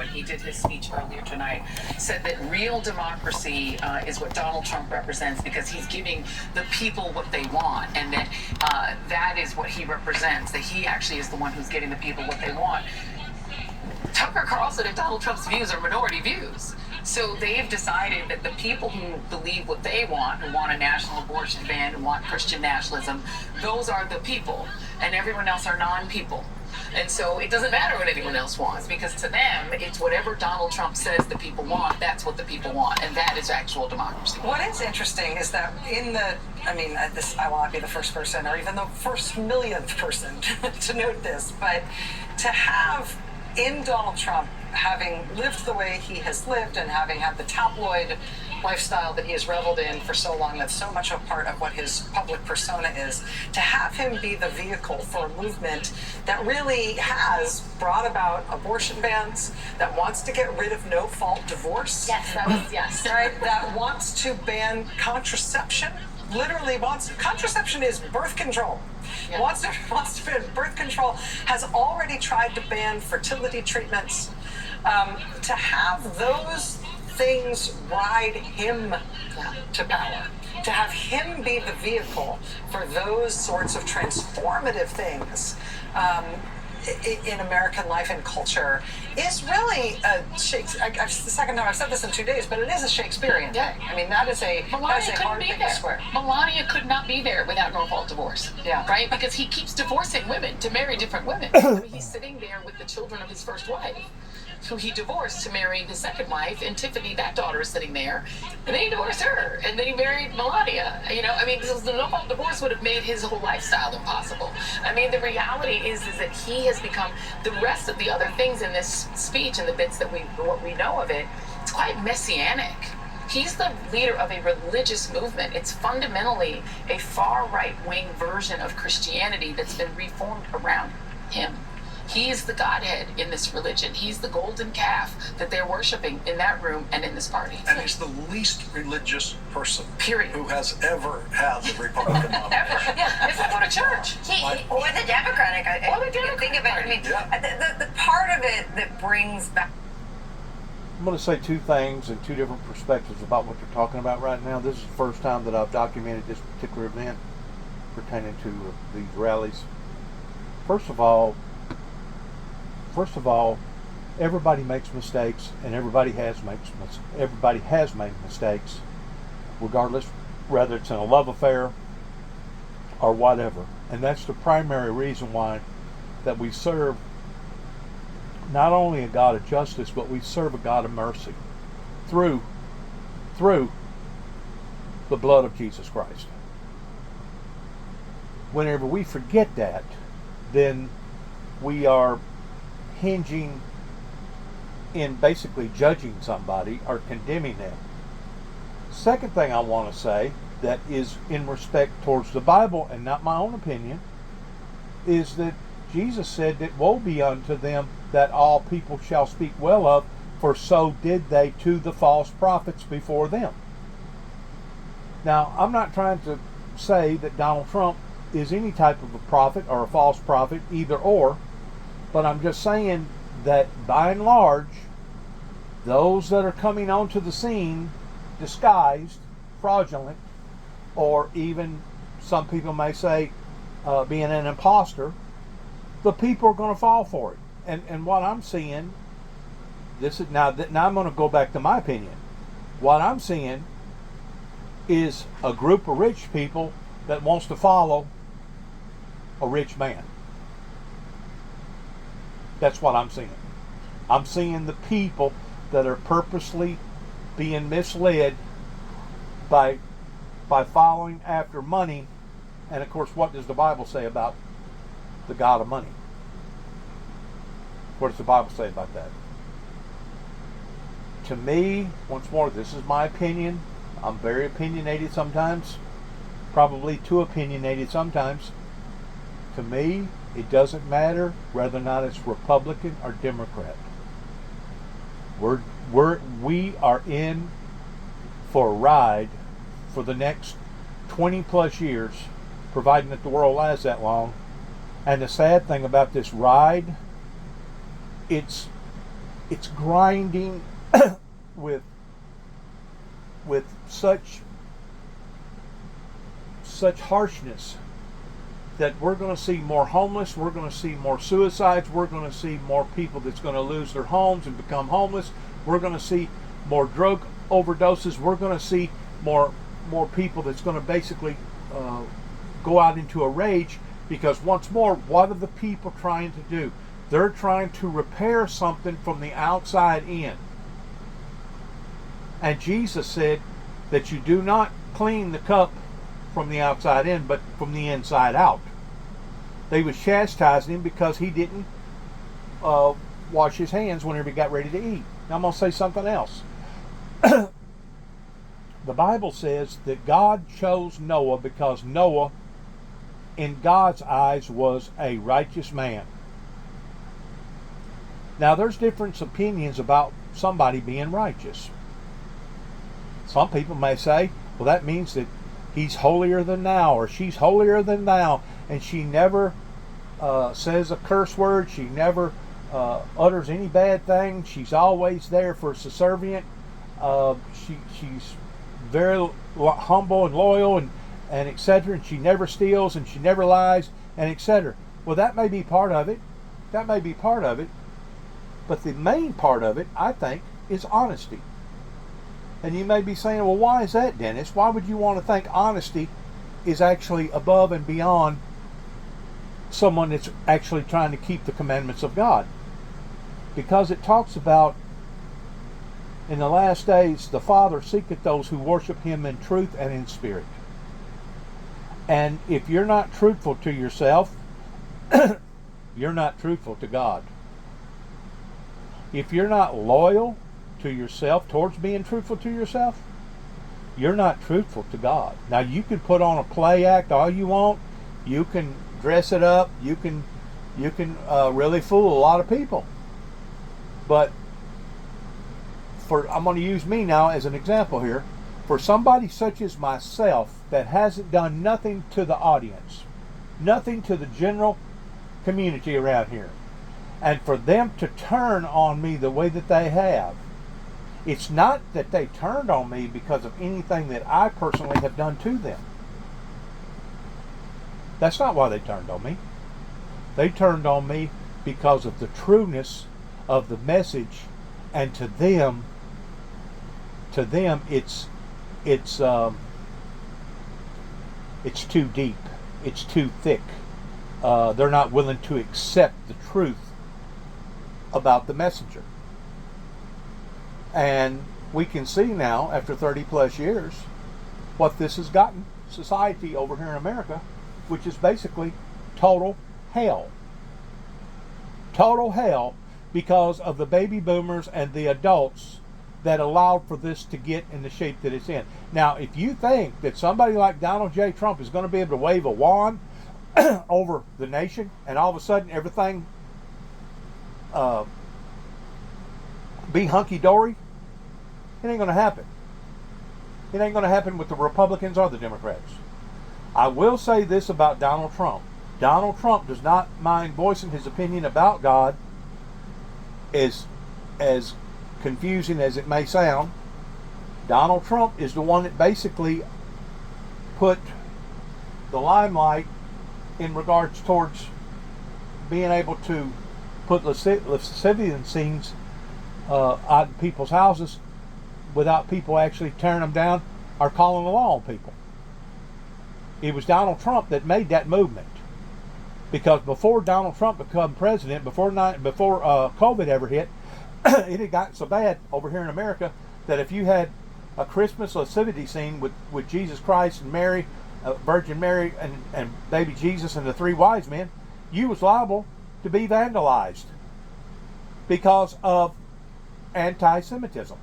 when he did his speech earlier tonight, said that real democracy is what Donald Trump represents, because he's giving the people what they want, and that that is what he represents, that he actually is the one who's getting the people what they want. Tucker Carlson and Donald Trump's views are minority views. So they've decided that the people who believe what they want, who want a national abortion ban, who want Christian nationalism, those are the people, and everyone else are non-people. And so it doesn't matter what anyone else wants, because to them, it's whatever Donald Trump says the people want, that's what the people want, and that is actual democracy. What is interesting is that I will not be the first person or even the first millionth person to note this, but to have in Donald Trump, having lived the way he has lived and having had the tabloid lifestyle that he has reveled in for so long, that's so much a part of what his public persona is, to have him be the vehicle for a movement that really has brought about abortion bans, that wants to get rid of no-fault divorce. Yes. Right? That wants to ban contraception. Literally contraception is birth control. Yeah. Wants to ban birth control, has already tried to ban fertility treatments. To have those things ride him to power, to have him be the vehicle for those sorts of transformative things in American life and culture is really the second time I've said this in 2 days, but it is a Shakespearean thing. I mean, that is a hard thing to square. Melania could not be there without no-fault divorce. Yeah. Right? Because he keeps divorcing women to marry different women. I mean, he's sitting there with the children of his first wife, who he divorced to marry his second wife, and Tiffany, that daughter, is sitting there, and then he divorced her, and then he married Melania. The no-fault divorce would have made his whole lifestyle impossible. I mean, the reality is that he has become, the rest of the other things in this speech and the bits that what we know of it, it's quite messianic. He's the leader of a religious movement. It's fundamentally a far right-wing version of Christianity that's been reformed around him. He is the Godhead in this religion. He's the golden calf that they're worshiping in that room and in this party. And he's the least religious person, period, who has ever had the Republican nomination. If I go to church. Or the Democratic. Think of it. I mean, the part of it that brings back. I'm going to say two things and two different perspectives about what you're talking about right now. This is the first time that I've documented this particular event pertaining to these rallies. First of all, everybody makes mistakes, and everybody has made mistakes, regardless whether it's in a love affair or whatever. And that's the primary reason why that we serve not only a God of justice, but we serve a God of mercy through the blood of Jesus Christ. Whenever we forget that, then we are hinging in basically judging somebody or condemning them. Second thing I want to say that is in respect towards the Bible and not my own opinion is that Jesus said that woe be unto them that all people shall speak well of, for so did they to the false prophets before them. Now, I'm not trying to say that Donald Trump is any type of a prophet or a false prophet, either or, but I'm just saying that by and large, those that are coming onto the scene disguised, fraudulent, or even some people may say being an imposter, the people are going to fall for it. And what I'm seeing, now I'm going to go back to my opinion. What I'm seeing is a group of rich people that wants to follow a rich man. That's what I'm seeing. I'm seeing the people that are purposely being misled by following after money. And of course, what does the Bible say about the God of money? What does the Bible say about that? To me, once more, this is my opinion. I'm very opinionated sometimes, probably too opinionated sometimes. To me, it doesn't matter whether or not it's Republican or Democrat. We are in for a ride for the next 20 plus years, providing that the world lasts that long. And the sad thing about this ride, it's it's grinding with such harshness that we're going to see more homeless, we're going to see more suicides, we're going to see more people that's going to lose their homes and become homeless, we're going to see more drug overdoses, we're going to see more people that's going to basically go out into a rage, because once more, what are the people trying to do? They're trying to repair something from the outside in. And Jesus said that you do not clean the cup from the outside in, but from the inside out. They was chastising him because he didn't wash his hands whenever he got ready to eat. Now I'm going to say something else. The Bible says that God chose Noah because Noah, in God's eyes, was a righteous man. Now there's different opinions about somebody being righteous. Some people may say, well, that means that he's holier than thou, or she's holier than thou, and she never says a curse word, she never utters any bad thing, she's always there for subservient, she's very humble and loyal, and etc., and she never steals, and she never lies, and etc. Well, that may be part of it. That may be part of it. But the main part of it, I think, is honesty. And you may be saying, well, why is that, Dennis? Why would you want to think honesty is actually above and beyond someone that's actually trying to keep the commandments of God? Because it talks about, in the last days, the Father seeketh those who worship him in truth and in spirit. And if you're not truthful to yourself, you're not truthful to God. If you're not loyal to yourself towards being truthful to yourself, you're not truthful to God. Now, you can put on a play act all you want. You can dress it up. You can really fool a lot of people. But I'm going to use me now as an example here. For somebody such as myself that hasn't done nothing to the audience, nothing to the general community around here, and for them to turn on me the way that they have, it's not that they turned on me because of anything that I personally have done to them. That's not why they turned on me. They turned on me because of the trueness of the message, and to them it's too deep, it's too thick. They're not willing to accept the truth about the messenger. And we can see now, after 30 plus years, what this has gotten society over here in America, which is basically total hell. Total hell, because of the baby boomers and the adults that allowed for this to get in the shape that it's in. Now, if you think that somebody like Donald J. Trump is going to be able to wave a wand over the nation and all of a sudden everything be hunky-dory, it ain't going to happen. It ain't going to happen with the Republicans or the Democrats. I will say this about Donald Trump. Donald Trump does not mind voicing his opinion about God, as confusing as it may sound. Donald Trump is the one that basically put the limelight in regards towards being able to put lascivious scenes out in people's houses without people actually tearing them down or calling the law on people. It was Donald Trump that made that movement. Because before Donald Trump became president, before COVID ever hit, it had gotten so bad over here in America that if you had a Christmas lascivity scene with Jesus Christ and Mary, Virgin Mary and baby Jesus and the three wise men, you was liable to be vandalized because of anti-Semitism.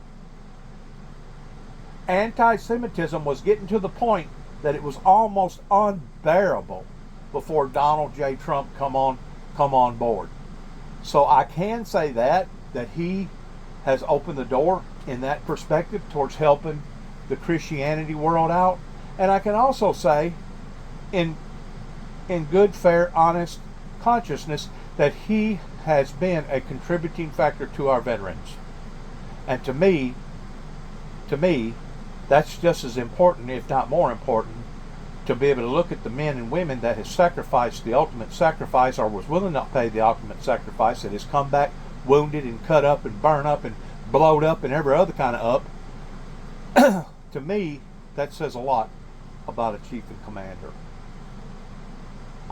Anti-Semitism was getting to the point that it was almost unbearable before Donald J. Trump come on board. So I can say that he has opened the door in that perspective towards helping the Christianity world out. And I can also say in good, fair, honest consciousness that he has been a contributing factor to our veterans. And to me, that's just as important, if not more important, to be able to look at the men and women that has sacrificed the ultimate sacrifice, or was willing to pay the ultimate sacrifice, that has come back wounded and cut up and burned up and blowed up and every other kind of up. To me, that says a lot about a chief and commander.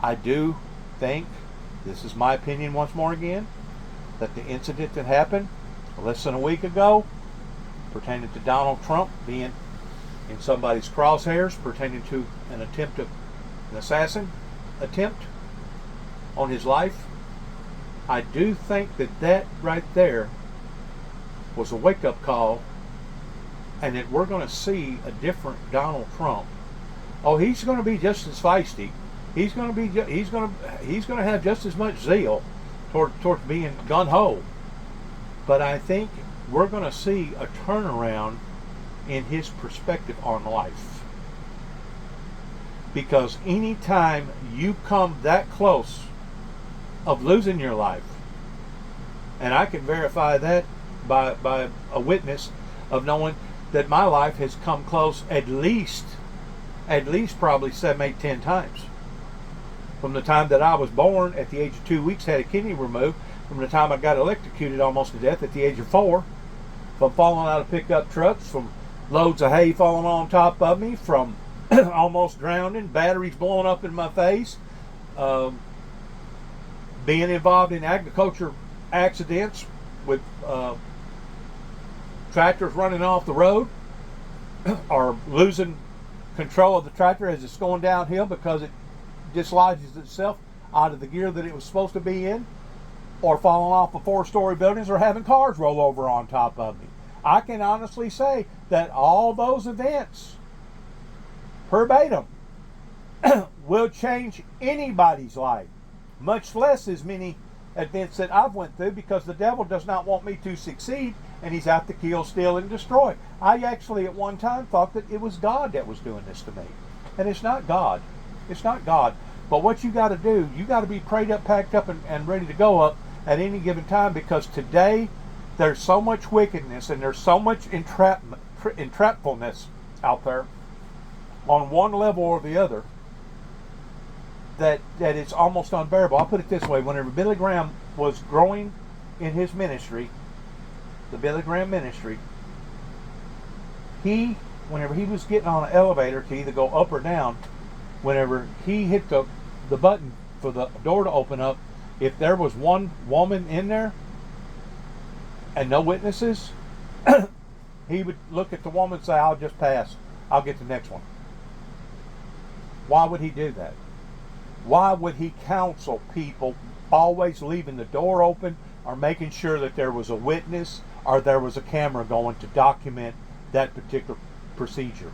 I do think, this is my opinion once more again, that the incident that happened less than a week ago, pertaining to Donald Trump being in somebody's crosshairs, pertaining to an assassin attempt on his life, I do think that right there was a wake-up call, and that we're going to see a different Donald Trump. Oh, he's going to be just as feisty. He's going to have just as much zeal towards being gung-ho. But I think we're going to see a turnaround in his perspective on life. Because anytime you come that close of losing your life, and I can verify that by a witness of knowing that my life has come close at least probably 7, 8, 10 times. From the time that I was born at the age of 2 weeks, had a kidney removed, from the time I got electrocuted almost to death at the age of 4, from falling out of pickup trucks, from loads of hay falling on top of me, from almost drowning, batteries blowing up in my face, being involved in agriculture accidents with tractors running off the road, or losing control of the tractor as it's going downhill because it dislodges itself out of the gear that it was supposed to be in, or falling off of 4-story buildings, or having cars roll over on top of me. I can honestly say that all those events, verbatim, will change anybody's life, much less as many events that I've went through, because the devil does not want me to succeed, and he's out to kill, steal, and destroy. I actually at one time thought that it was God that was doing this to me. And it's not God. It's not God. But what you got to do, you got to be prayed up, packed up, and ready to go up at any given time, because today there's so much wickedness and there's so much entrapfulness out there on one level or the other that it's almost unbearable. I'll put it this way. Whenever Billy Graham was growing in his ministry, the Billy Graham ministry, whenever he was getting on an elevator to either go up or down, whenever he hit the button for the door to open up, if there was one woman in there and no witnesses, he would look at the woman and say, "I'll just pass. I'll get the next one." Why would he do that? Why would he counsel people always leaving the door open, or making sure that there was a witness or there was a camera going to document that particular procedure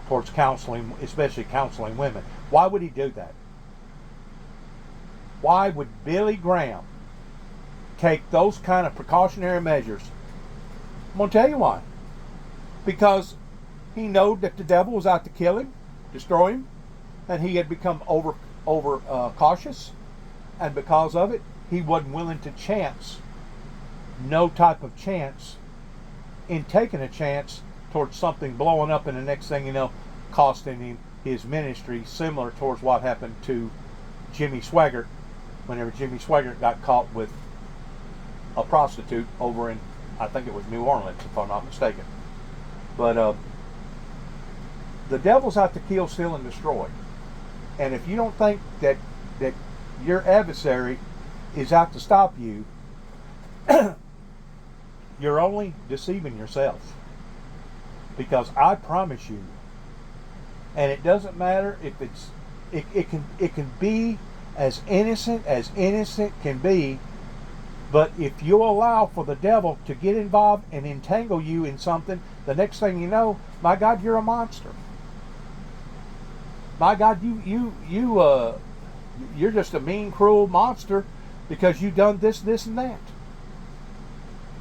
towards counseling, especially counseling women? Why would he do that? Why would Billy Graham take those kind of precautionary measures? I'm going to tell you why. Because he knew that the devil was out to kill him, destroy him, and he had become over cautious, and because of it, he wasn't willing to chance no type of chance in taking a chance towards something blowing up, and the next thing you know, costing him his ministry, similar towards what happened to Jimmy Swaggart whenever Jimmy Swaggart got caught with a prostitute over in, I think it was New Orleans, if I'm not mistaken. But the devil's out to kill, steal, and destroy. And if you don't think that your adversary is out to stop you, you're only deceiving yourself. Because I promise you, and it doesn't matter if it can be as innocent can be, but if you allow for the devil to get involved and entangle you in something, the next thing you know, my God, you're a monster. My God, you're just a mean, cruel monster because you've done this, and that.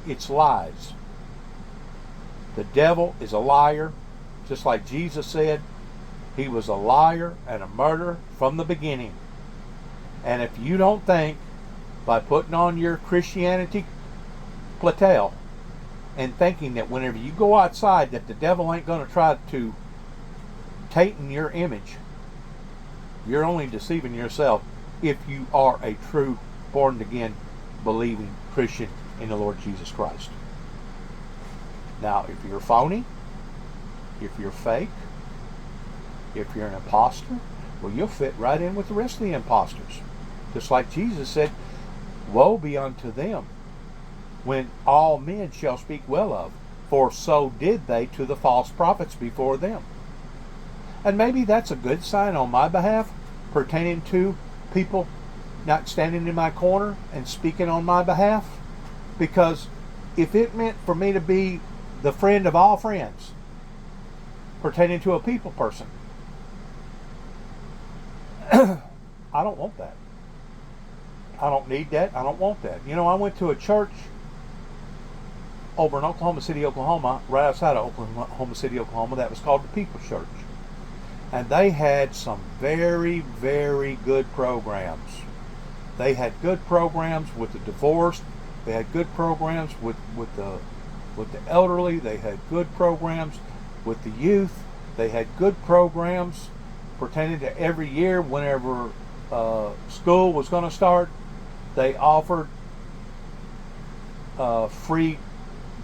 It's lies. The devil is a liar, just like Jesus said. He was a liar and a murderer from the beginning. And if you don't think by putting on your Christianity platel and thinking that whenever you go outside that the devil ain't going to try to taint your image, you're only deceiving yourself if you are a true born again believing Christian in the Lord Jesus Christ. Now, if you're phony, if you're fake, if you're an imposter, well, you'll fit right in with the rest of the imposters. Just like Jesus said, woe be unto them when all men shall speak well of, for so did they to the false prophets before them. And maybe that's a good sign on my behalf pertaining to people not standing in my corner and speaking on my behalf. Because if it meant for me to be the friend of all friends pertaining to a people person, I don't want that. I don't need that. I don't want that. You know, I went to a church over in Oklahoma City, Oklahoma, right outside of Oklahoma City, Oklahoma, that was called the People's Church. And they had some very, very good programs. They had good programs with the divorced. They had good programs with the elderly. They had good programs with the youth. They had good programs pertaining to every year whenever school was going to start. They offered free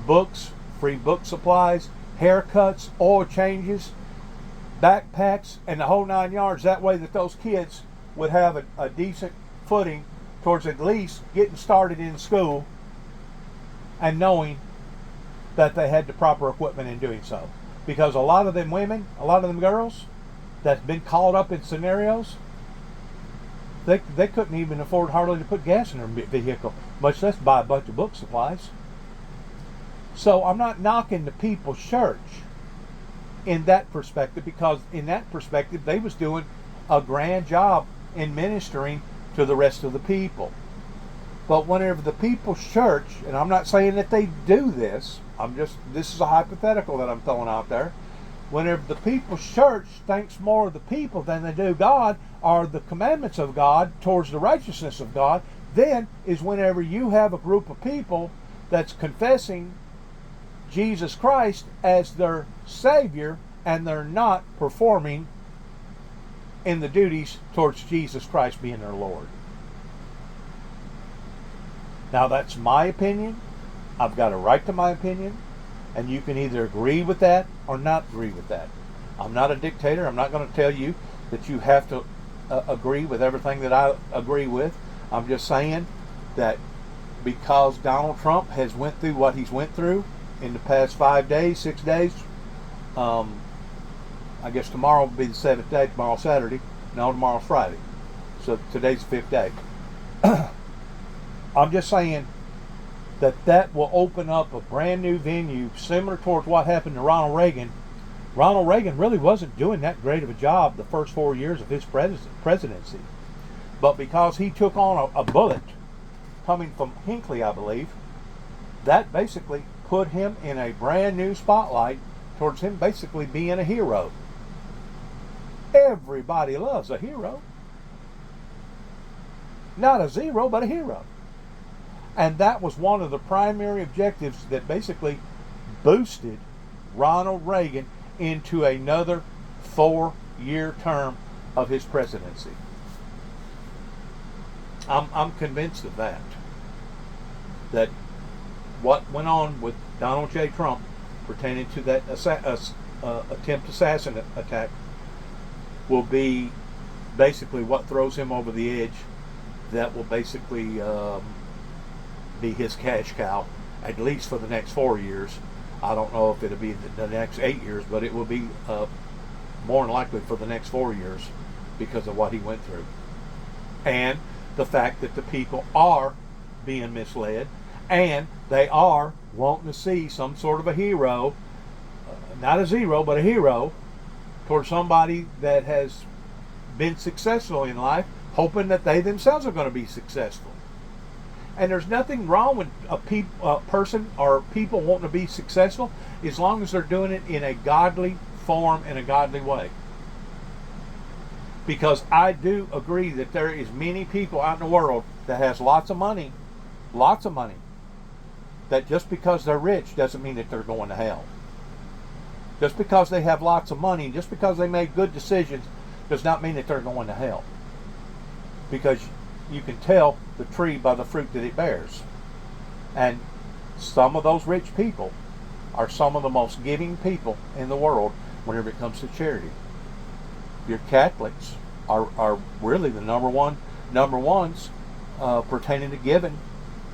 books, free book supplies, haircuts, oil changes, backpacks, and the whole 9 yards. That way that those kids would have a decent footing towards at least getting started in school and knowing that they had the proper equipment in doing so. Because a lot of them women, a lot of them girls that's been caught up in scenarios, they couldn't even afford hardly to put gas in their vehicle, much less buy a bunch of book supplies. So I'm not knocking the People's Church in that perspective, because in that perspective they was doing a grand job in ministering to the rest of the people. But whenever the People's Church, and I'm not saying that they do this, this is a hypothetical that I'm throwing out there. Whenever the People's Church thinks more of the people than they do God, or the commandments of God towards the righteousness of God, then is whenever you have a group of people that's confessing Jesus Christ as their Savior, and they're not performing in the duties towards Jesus Christ being their Lord. Now that's my opinion. I've got a right to my opinion, and you can either agree with that or not agree with that. I'm not a dictator. I'm not going to tell you that you have to agree with everything that I agree with. I'm just saying that because Donald Trump has went through what he's went through in the past 5 days, 6 days, I guess tomorrow will be the 7th day, tomorrow's Saturday, no, tomorrow's Friday. So today's the 5th day. I'm just saying that will open up a brand new venue similar towards what happened to Ronald Reagan. Ronald Reagan really wasn't doing that great of a job the first 4 years of his presidency. But because he took on a bullet coming from Hinckley, I believe, that basically put him in a brand new spotlight towards him basically being a hero. Everybody loves a hero. Not a zero, but a hero. And that was one of the primary objectives that basically boosted Ronald Reagan into another 4-year term of his presidency. I'm convinced of that. That what went on with Donald J. Trump pertaining to that attempt assassin attack will be basically what throws him over the edge. That will basically be his cash cow, at least for the next 4 years. I don't know if it'll be the next 8 years, but it will be more than likely for the next 4 years because of what he went through. And the fact that the people are being misled, and they are wanting to see some sort of a hero, not a zero, but a hero, towards somebody that has been successful in life, hoping that they themselves are going to be successful. And there's nothing wrong with a person or people wanting to be successful as long as they're doing it in a godly form and a godly way. Because I do agree that there is many people out in the world that has lots of money, that just because they're rich doesn't mean that they're going to hell. Just because they have lots of money, just because they make good decisions, does not mean that they're going to hell. Because you can tell the tree by the fruit that it bears. And some of those rich people are some of the most giving people in the world whenever it comes to charity. Your Catholics are really the number ones pertaining to giving,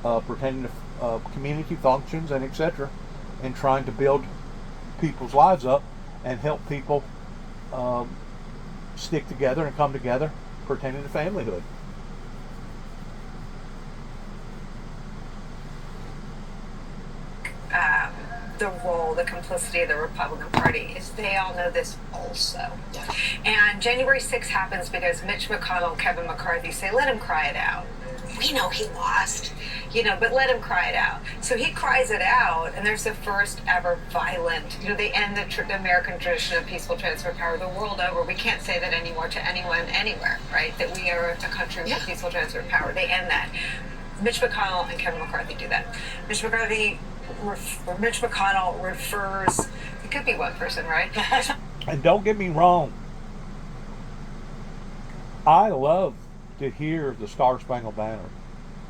pertaining to community functions and etc., and trying to build people's lives up and help people stick together and come together pertaining to familyhood. The role, the complicity of the Republican Party is they all know this also. And January 6th happens because Mitch McConnell and Kevin McCarthy say, let him cry it out. We know he lost, but let him cry it out. So he cries it out, and there's the first ever violent, they end the American tradition of peaceful transfer of power the world over. We can't say that anymore to anyone, anywhere, right? That we are a country with peaceful transfer of power. They end that. Mitch McConnell and Kevin McCarthy do that. Mitch McConnell refers, it could be one person, right? And don't get me wrong, I love to hear the Star Spangled Banner.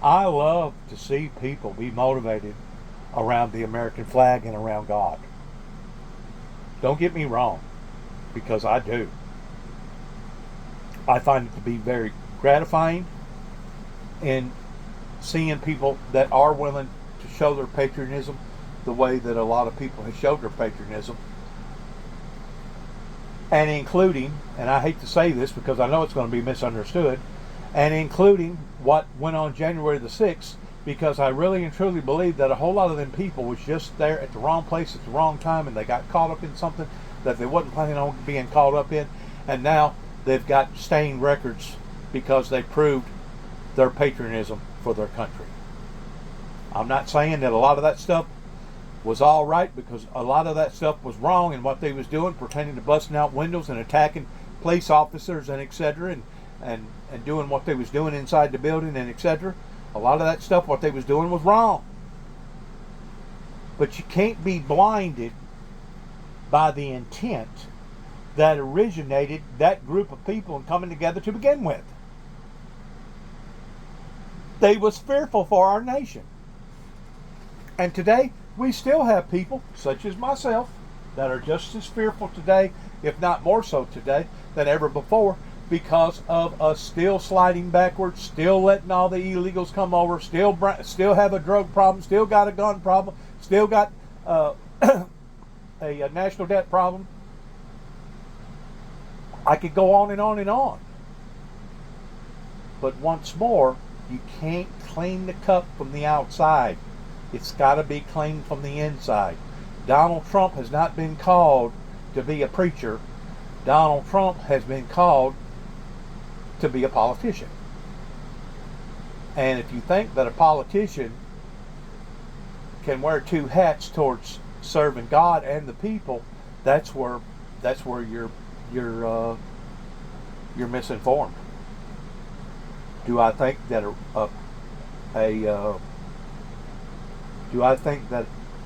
I love to see people be motivated around the American flag and around God. Don't get me wrong, because I do. I find it to be very gratifying in seeing people that are willing to show their patriotism the way that a lot of people have showed their patriotism, and including, and I hate to say this because I know it's going to be misunderstood, and including what went on January the 6th, because I really and truly believe that a whole lot of them people was just there at the wrong place at the wrong time, and they got caught up in something that they wasn't planning on being caught up in, and now they've got stained records because they proved their patriotism for their country. I'm not saying that a lot of that stuff was all right, because a lot of that stuff was wrong, and what they was doing pertaining to busting out windows and attacking police officers and etc., and doing what they was doing inside the building and etc. A lot of that stuff, what they was doing was wrong. But you can't be blinded by the intent that originated that group of people and coming together to begin with. They was fearful for our nation. And today, we still have people, such as myself, that are just as fearful today, if not more so today, than ever before, because of us still sliding backwards, still letting all the illegals come over, still have a drug problem, still got a gun problem, still got a national debt problem. I could go on and on and on. But once more, you can't clean the cup from the outside. It's got to be cleaned from the inside. Donald Trump has not been called to be a preacher. Donald Trump has been called to be a politician. And if you think that a politician can wear two hats towards serving God and the people, that's where you're misinformed. Do I think that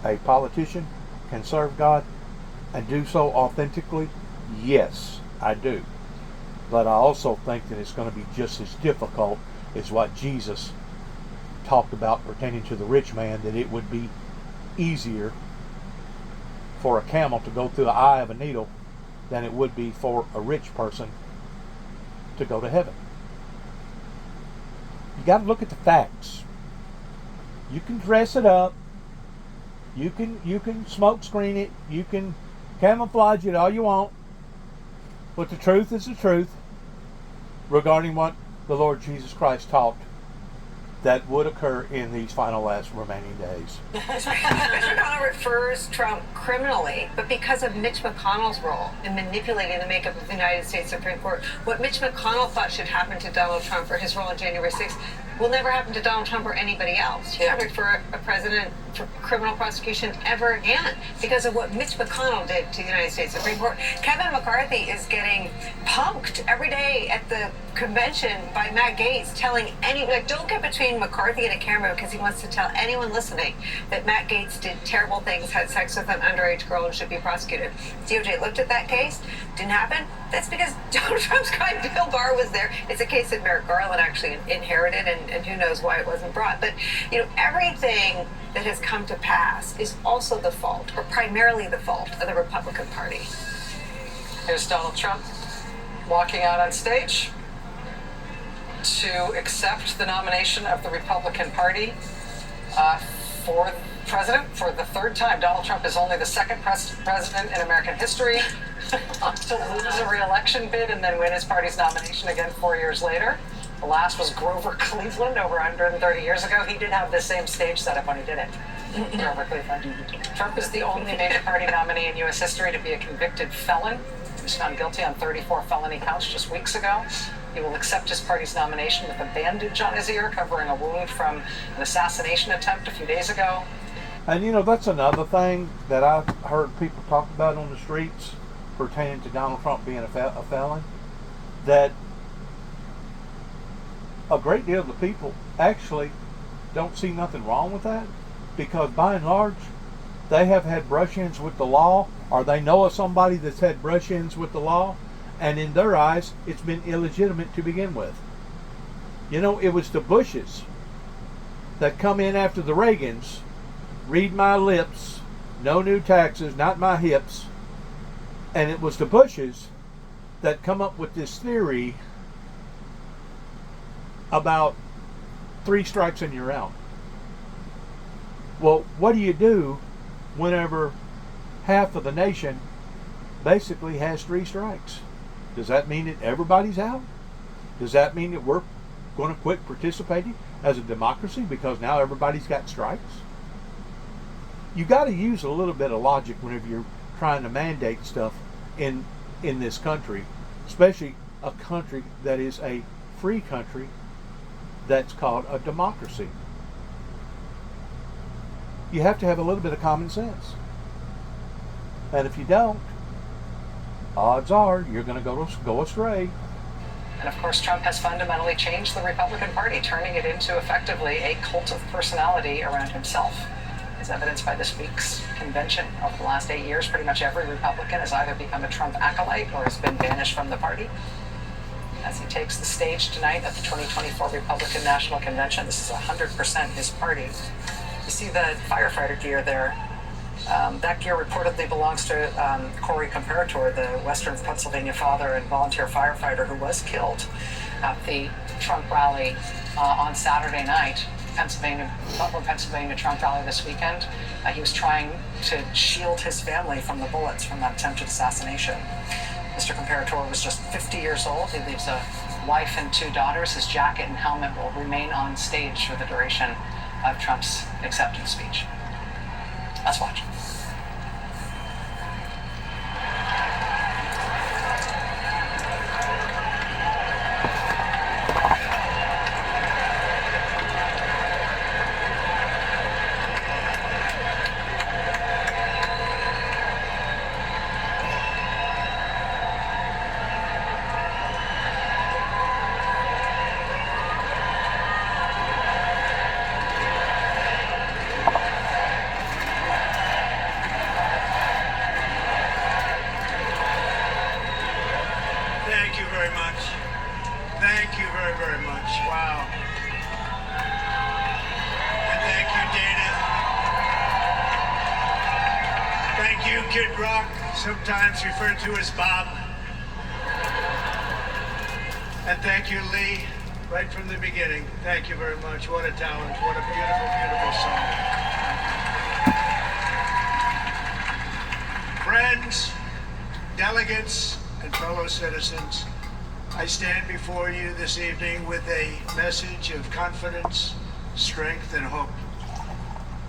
a politician can serve God and do so authentically? Yes, I do. But I also think that it's going to be just as difficult as what Jesus talked about pertaining to the rich man, that it would be easier for a camel to go through the eye of a needle than it would be for a rich person to go to heaven. You got to look at the facts. You can dress it up. You can smoke screen it. You can camouflage it all you want. But the truth is the truth regarding what the Lord Jesus Christ taught that would occur in these final last remaining days. Mitch McConnell refers Trump criminally, but because of Mitch McConnell's role in manipulating the makeup of the United States Supreme Court, what Mitch McConnell thought should happen to Donald Trump for his role on January 6th will never happen to Donald Trump or anybody else. You can't refer a president criminal prosecution ever again because of what Mitch McConnell did to the United States Supreme Court. Kevin McCarthy is getting punked every day at the convention by Matt Gaetz, telling don't get between McCarthy and a camera, because he wants to tell anyone listening that Matt Gaetz did terrible things, had sex with an underage girl, and should be prosecuted. DOJ looked at that case, didn't happen. That's because Donald Trump's guy Bill Barr was there. It's a case that Merrick Garland actually inherited, and who knows why it wasn't brought. But everything that has come to pass is also the fault, or primarily the fault, of the Republican Party. Here's Donald Trump walking out on stage to accept the nomination of the Republican Party for president for the third time. Donald Trump is only the second president in American history to lose a re-election bid and then win his party's nomination again 4 years later. The last was Grover Cleveland over 130 years ago. He did have the same stage setup when he did it. Grover Cleveland. Trump is the only major party nominee in U.S. history to be a convicted felon. He was found guilty on 34 felony counts just weeks ago. He will accept his party's nomination with a bandage on his ear covering a wound from an assassination attempt a few days ago. And that's another thing that I've heard people talk about on the streets pertaining to Donald Trump being a felon, that a great deal of the people actually don't see nothing wrong with that, because by and large they have had brush-ins with the law, or they know of somebody that's had brush-ins with the law, and in their eyes it's been illegitimate to begin with. It was the Bushes that come in after the Reagans, read my lips, no new taxes, not my hips, and it was the Bushes that come up with this theory about 3 strikes and you're out. Well, what do you do whenever half of the nation basically has 3 strikes? Does that mean that everybody's out? Does that mean that we're going to quit participating as a democracy because now everybody's got strikes? You got to use a little bit of logic whenever you're trying to mandate stuff in this country, especially a country that is a free country that's called a democracy. You have to have a little bit of common sense. And if you don't, odds are you're going to go astray. And of course, Trump has fundamentally changed the Republican Party, turning it into effectively a cult of personality around himself. As evidenced by this week's convention, over the last 8 years, pretty much every Republican has either become a Trump acolyte or has been banished from the party. As he takes the stage tonight at the 2024 Republican National Convention, this is 100% his party. You see the firefighter gear there. That gear reportedly belongs to Corey Comparator, the Western Pennsylvania father and volunteer firefighter who was killed at the Trump rally on Saturday night. Butler, Pennsylvania Trump rally this weekend. He was trying to shield his family from the bullets from that attempted assassination. Mr. Comparator was just 50 years old. He leaves a wife and 2 daughters. His jacket and helmet will remain on stage for the duration of Trump's acceptance speech. Let's watch. Kid Rock, sometimes referred to as Bob. And thank you, Lee, right from the beginning. Thank you very much. What a talent. What a beautiful, beautiful song. Friends, delegates, and fellow citizens, I stand before you this evening with a message of confidence, strength, and hope.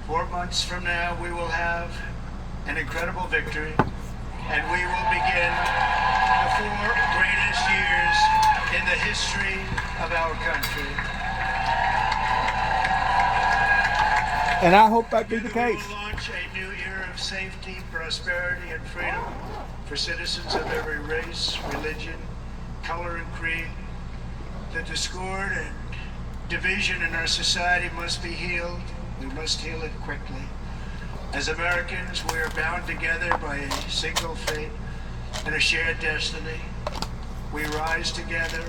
4 months from now, we will have an incredible victory, and we will begin the 4 greatest years in the history of our country. And I hope that be the Together we case. will launch a new era of safety, prosperity, and freedom for citizens of every race, religion, color, and creed. The discord and division in our society must be healed. We must heal it quickly. As Americans, we are bound together by a single fate and a shared destiny. We rise together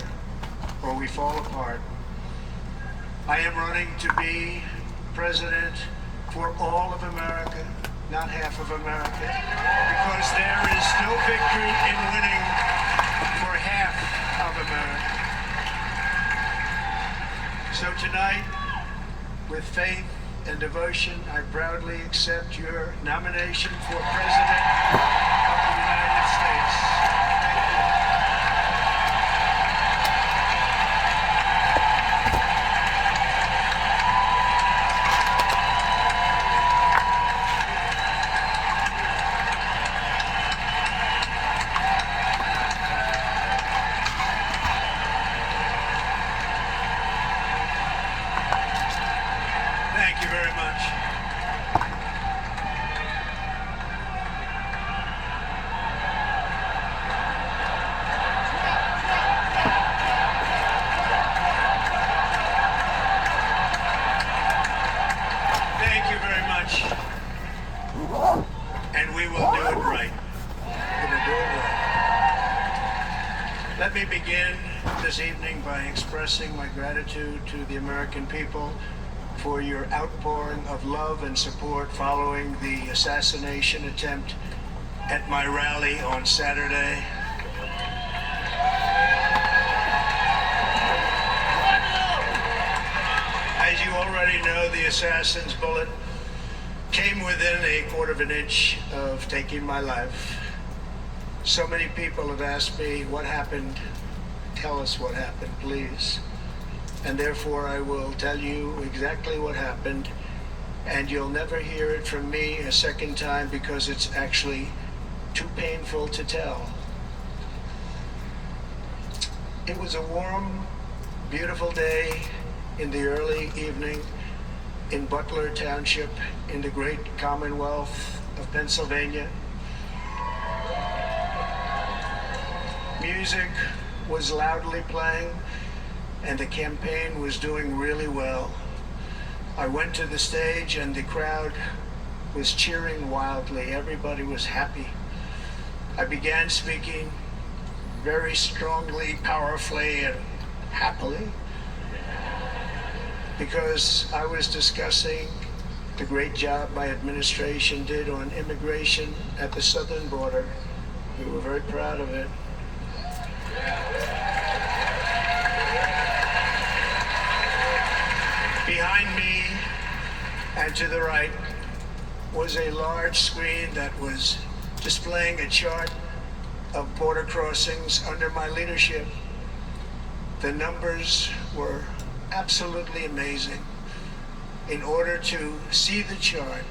or we fall apart. I am running to be president for all of America, not half of America, because there is no victory in winning for half of America. So tonight, with faith and devotion, I proudly accept your nomination for President of the United States. Thank you. Thank you very much. Thank you very much. And we will do it right. We will do it right. Let me begin this evening by expressing my gratitude to the American people for your outpouring of love and support following the assassination attempt at my rally on Saturday. As you already know, the assassin's bullet came within a quarter of an inch of taking my life. So many people have asked me, what happened? Tell us what happened, please. And therefore I will tell you exactly what happened, and you'll never hear it from me a second time because it's actually too painful to tell. It was a warm, beautiful day in the early evening in Butler Township in the great Commonwealth of Pennsylvania. Music was loudly playing, and the campaign was doing really well. I went to the stage and the crowd was cheering wildly. Everybody was happy. I began speaking very strongly, powerfully, and happily because I was discussing the great job my administration did on immigration at the southern border. We were very proud of it. Behind me and to the right was a large screen that was displaying a chart of border crossings under my leadership. The numbers were absolutely amazing. In order to see the chart,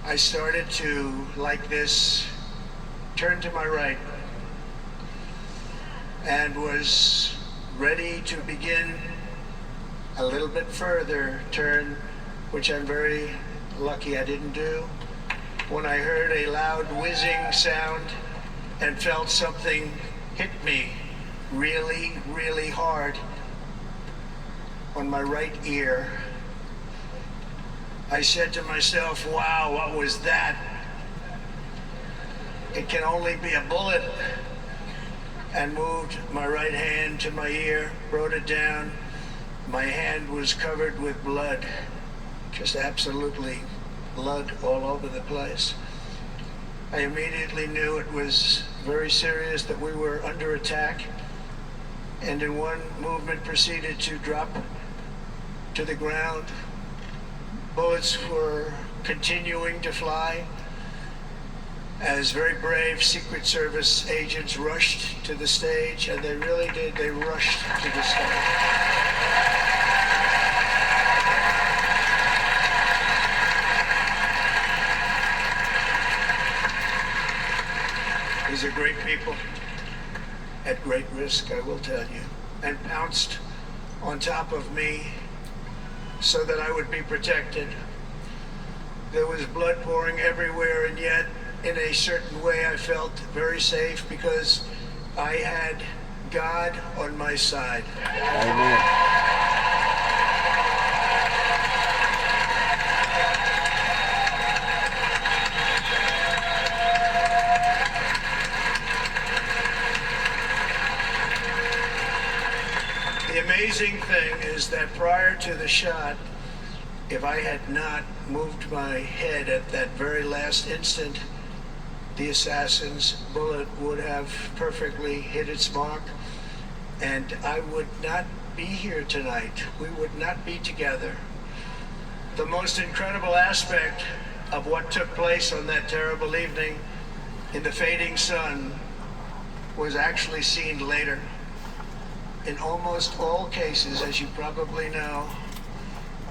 I started to, like this, turn to my right and was ready to begin a little bit further turn, which I'm very lucky I didn't do, when I heard a loud whizzing sound and felt something hit me really, really hard on my right ear. I said to myself, wow, what was that? It can only be a bullet. And moved my right hand to my ear, brought it down. My hand was covered with blood, just absolutely blood all over the place. I immediately knew it was very serious, that we were under attack, and in one movement proceeded to drop to the ground. Bullets were continuing to fly as very brave Secret Service agents rushed to the stage, and they really did, they rushed to the stage. These are great people, at great risk, I will tell you, and pounced on top of me so that I would be protected. There was blood pouring everywhere, and yet, in a certain way, I felt very safe because I had God on my side. Amen. The amazing thing is that prior to the shot, if I had not moved my head at that very last instant, the assassin's bullet would have perfectly hit its mark, and I would not be here tonight. We would not be together. The most incredible aspect of what took place on that terrible evening in the fading sun was actually seen later. In almost all cases, as you probably know,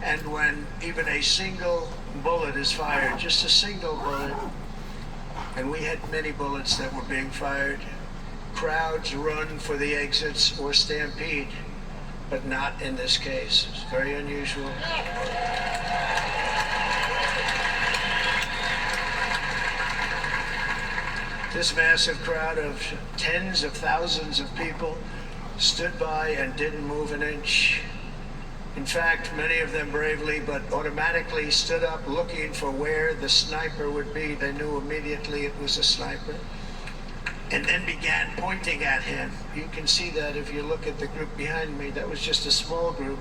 and when even a single bullet is fired, just a single bullet, and we had many bullets that were being fired, crowds run for the exits or stampede, but not in this case. It's very unusual. This massive crowd of tens of thousands of people stood by and didn't move an inch. In fact, many of them bravely but automatically stood up looking for where the sniper would be. They knew immediately it was a sniper, and then began pointing at him. You can see that if you look at the group behind me. That was just a small group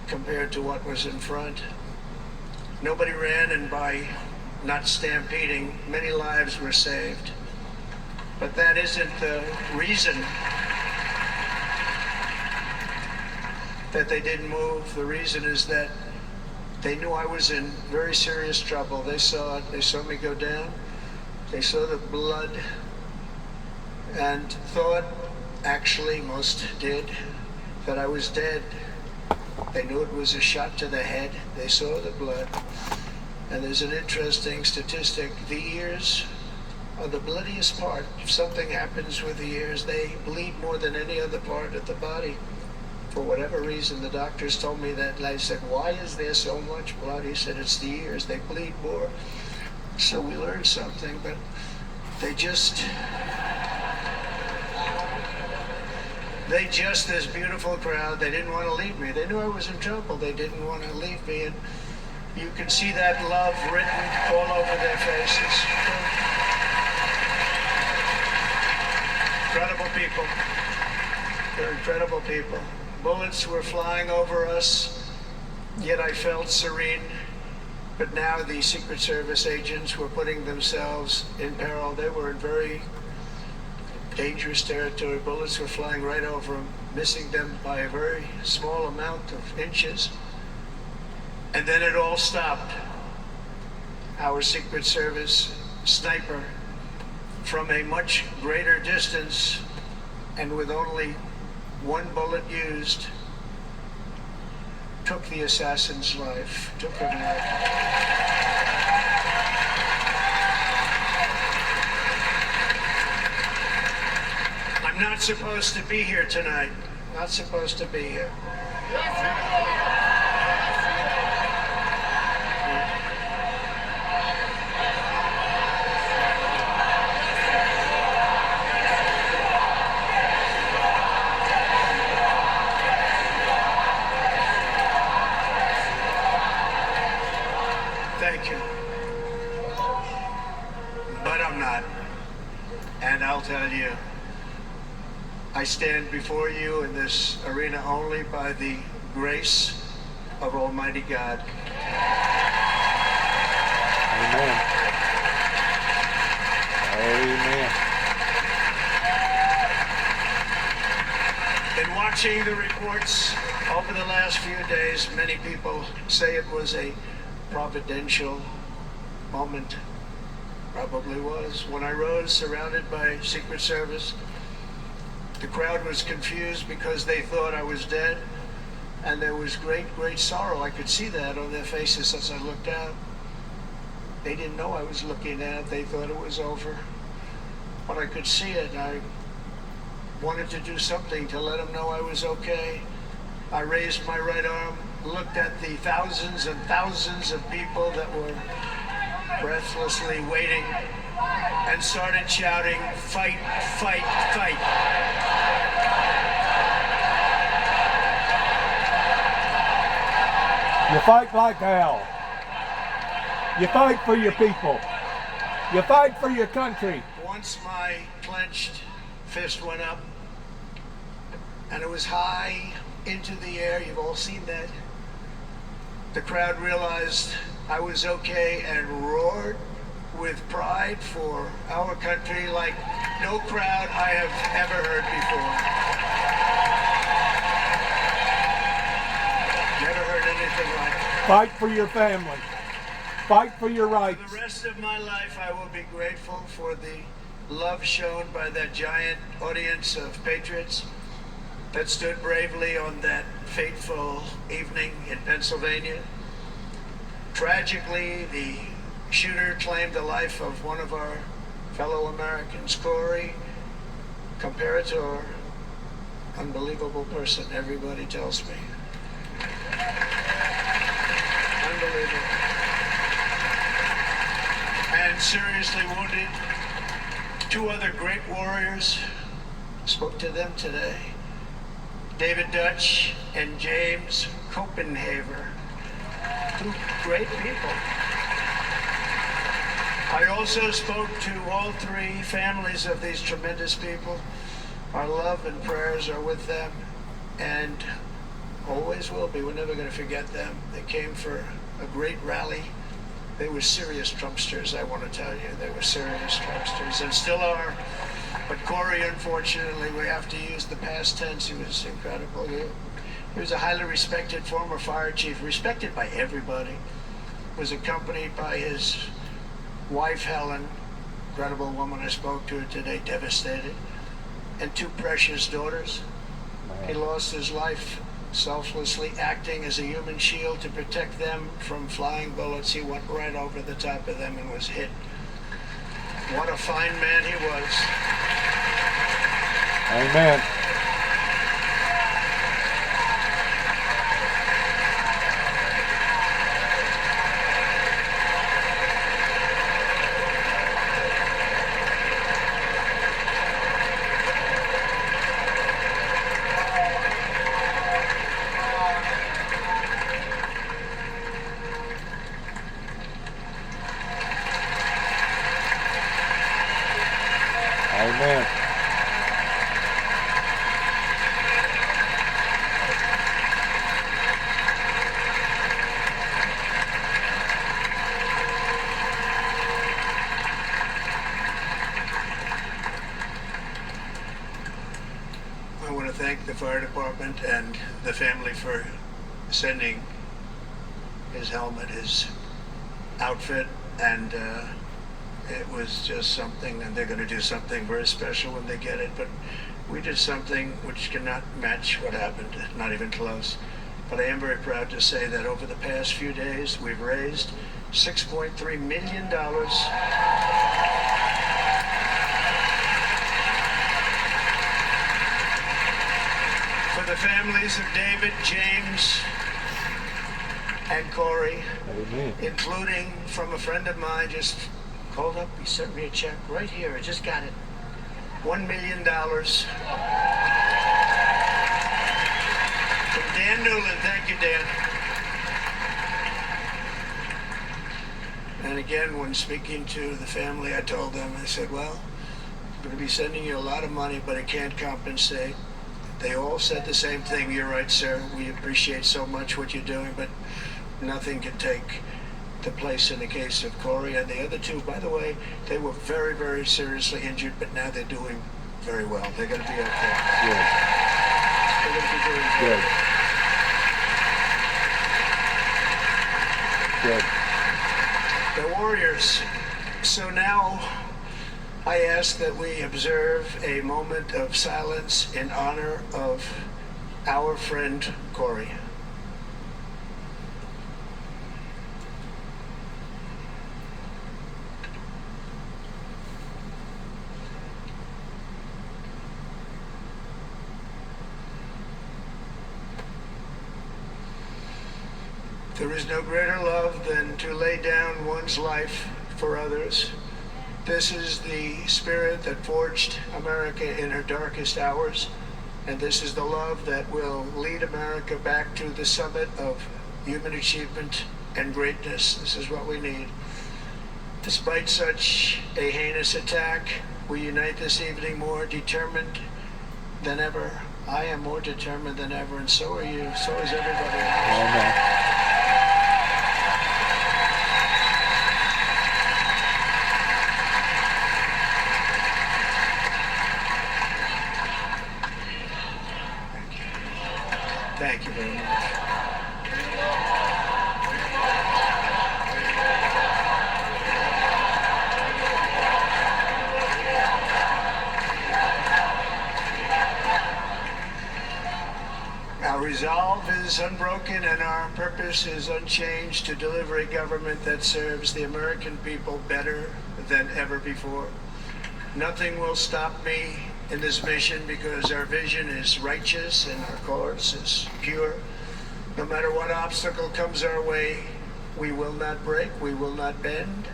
compared to what was in front. Nobody ran, and by not stampeding, many lives were saved. But that isn't the reason that they didn't move. The reason is that they knew I was in very serious trouble. They saw it. They saw me go down. They saw the blood and thought, actually most did, that I was dead. They knew it was a shot to the head. They saw the blood. And there's an interesting statistic. The ears are the bloodiest part. If something happens with the ears, they bleed more than any other part of the body. For whatever reason, the doctors told me that, and I said, why is there so much blood? He said, it's the ears, they bleed more. So we learned something, but they just, this beautiful crowd, they didn't want to leave me. They knew I was in trouble. They didn't want to leave me, and you can see that love written all over their faces. Incredible people. They're incredible people. Bullets were flying over us, yet I felt serene. But now the Secret Service agents were putting themselves in peril. They were in very dangerous territory. Bullets were flying right over them, missing them by a very small amount of inches. And then it all stopped. Our Secret Service sniper, from a much greater distance and with only one bullet used, took the assassin's life, took him out. I'm not supposed to be here tonight. Not supposed to be here. Thank you. But I'm not. And I'll tell you, I stand before you in this arena only by the grace of Almighty God. Amen. Amen. In watching the reports over the last few days, many people say it was a providential moment. Probably was. When I rose surrounded by Secret Service, the crowd was confused because they thought I was dead, and there was great, great sorrow. I could see that on their faces as I looked out. They didn't know I was looking out. They thought it was over. But I could see it. I wanted to do something to let them know I was okay. I raised my right arm looked at the thousands and thousands of people that were breathlessly waiting and started shouting, "Fight, fight, fight." You fight like hell. You fight for your people. You fight for your country. Once my clenched fist went up, and it was high into the air, you've all seen that, the crowd realized I was okay and roared with pride for our country like no crowd I have ever heard before. Never heard anything like it. Fight for your family. Fight for your rights. For the rest of my life, I will be grateful for the love shown by that giant audience of patriots that stood bravely on that fateful evening in Pennsylvania. Tragically, the shooter claimed the life of one of our fellow Americans, Corey Comparator. Unbelievable person, everybody tells me. Unbelievable. And seriously wounded. Two other great warriors, spoke to them today. David Dutch and James Copenhaver. Two great people. I also spoke to all three families of these tremendous people. Our love and prayers are with them, and always will be. We're never going to forget them. They came for a great rally. They were serious Trumpsters, I want to tell you. They were serious Trumpsters, and still are. But Corey, unfortunately, we have to use the past tense. He was incredible. He was a highly respected former fire chief, respected by everybody. Was accompanied by his wife, Helen, incredible woman. I spoke to her today, devastated. And two precious daughters. He lost his life selflessly acting as a human shield to protect them from flying bullets. He went right over the top of them and was hit. What a fine man he was. Amen. Amen. I want to thank the fire department and the family for sending his helmet, his outfit, and it was just something, and they're going to do something very special when they get it. But we did something which cannot match what happened, not even close. But I am very proud to say that over the past few days, we've raised $6.3 million for the families of David, James, and Corey, Amen. including from a friend of mine just called up. He sent me a check right here. I just got it. $1 million from Dan Newland. Thank you, Dan. And again, when speaking to the family, I told them, I said, well, I'm going to be sending you a lot of money, but it can't compensate. They all said the same thing. You're right, sir. We appreciate so much what you're doing, but nothing can take the place in the case of Corey. And the other two, by the way, they were very, very seriously injured, but now they're doing very well. They're going to be okay. Good. They're going to be doing good. Good. The Warriors. So now I ask that we observe a moment of silence in honor of our friend Corey. There is no greater love than to lay down one's life for others. This is the spirit that forged America in her darkest hours, and this is the love that will lead America back to the summit of human achievement and greatness. This is what we need. Despite such a heinous attack, we unite this evening more determined than ever. I am more determined than ever, and so are you. So is everybody else. Amen. Thank you very much. Our resolve is unbroken and our purpose is unchanged to deliver a government that serves the American people better than ever before. Nothing will stop me in this mission because our vision is righteous and our course is pure. No matter what obstacle comes our way, we will not break, we will not bend,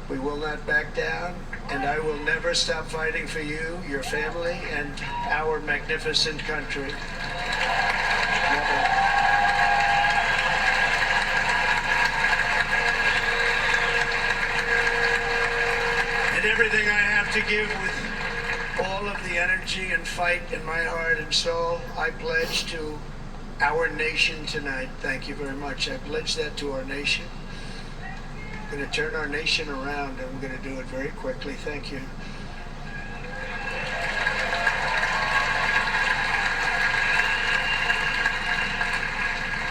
we will not back down, and I will never stop fighting for you, your family, and our magnificent country. Never. And everything I have to give with all of the energy and fight in my heart and soul, I pledge to our nation tonight. Thank you very much. I pledge that to our nation. We're going to turn our nation around, and we're going to do it very quickly. Thank you.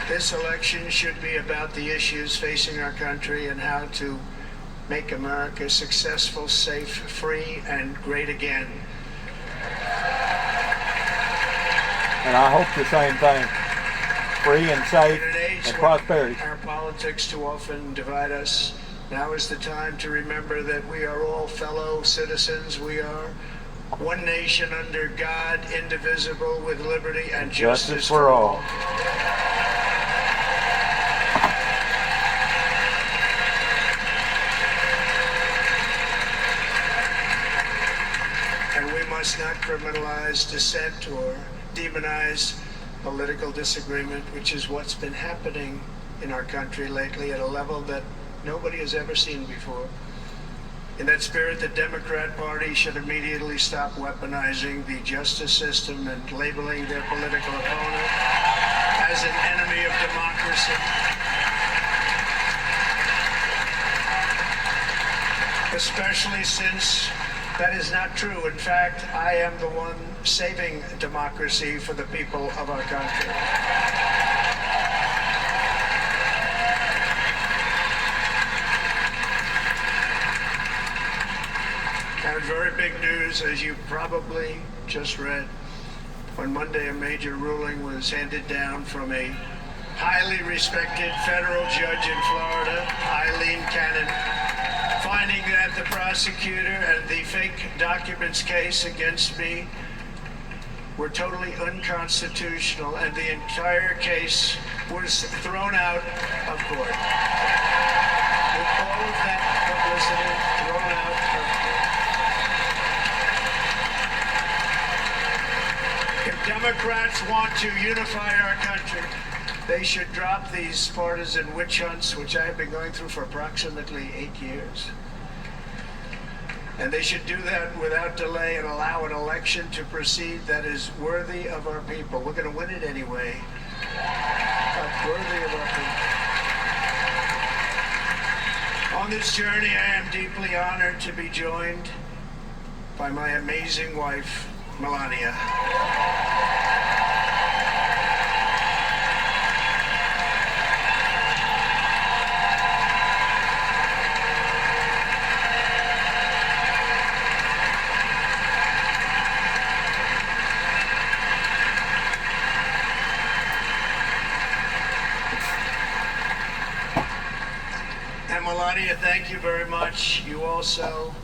This election should be about the issues facing our country and how to make America successful, safe, free, and great again. And I hope the same thing. Free and safe In an age and when prosperity. our politics too often divide us, now is the time to remember that we are all fellow citizens. We are one nation under God, indivisible, with liberty and justice for all. And we must not criminalize dissent or demonize political disagreement, which is what's been happening in our country lately at a level that nobody has ever seen before. In that spirit, the Democrat Party should immediately stop weaponizing the justice system and labeling their political opponent as an enemy of democracy. Especially since that is not true. In fact, I am the one saving democracy for the people of our country. And very big news, as you probably just read, on Monday a major ruling was handed down from a highly respected federal judge in Florida, Eileen Cannon, finding that the prosecutor and the fake documents case against me were totally unconstitutional, and the entire case was thrown out of court. With all of that publicity thrown out of court. If Democrats want to unify our country, they should drop these partisan witch hunts, which I have been going through for approximately 8 years. And they should do that without delay and allow an election to proceed that is worthy of our people. We're going to win it anyway, but worthy of our people. On this journey, I am deeply honored to be joined by my amazing wife, Melania. Melania, thank you very much. You also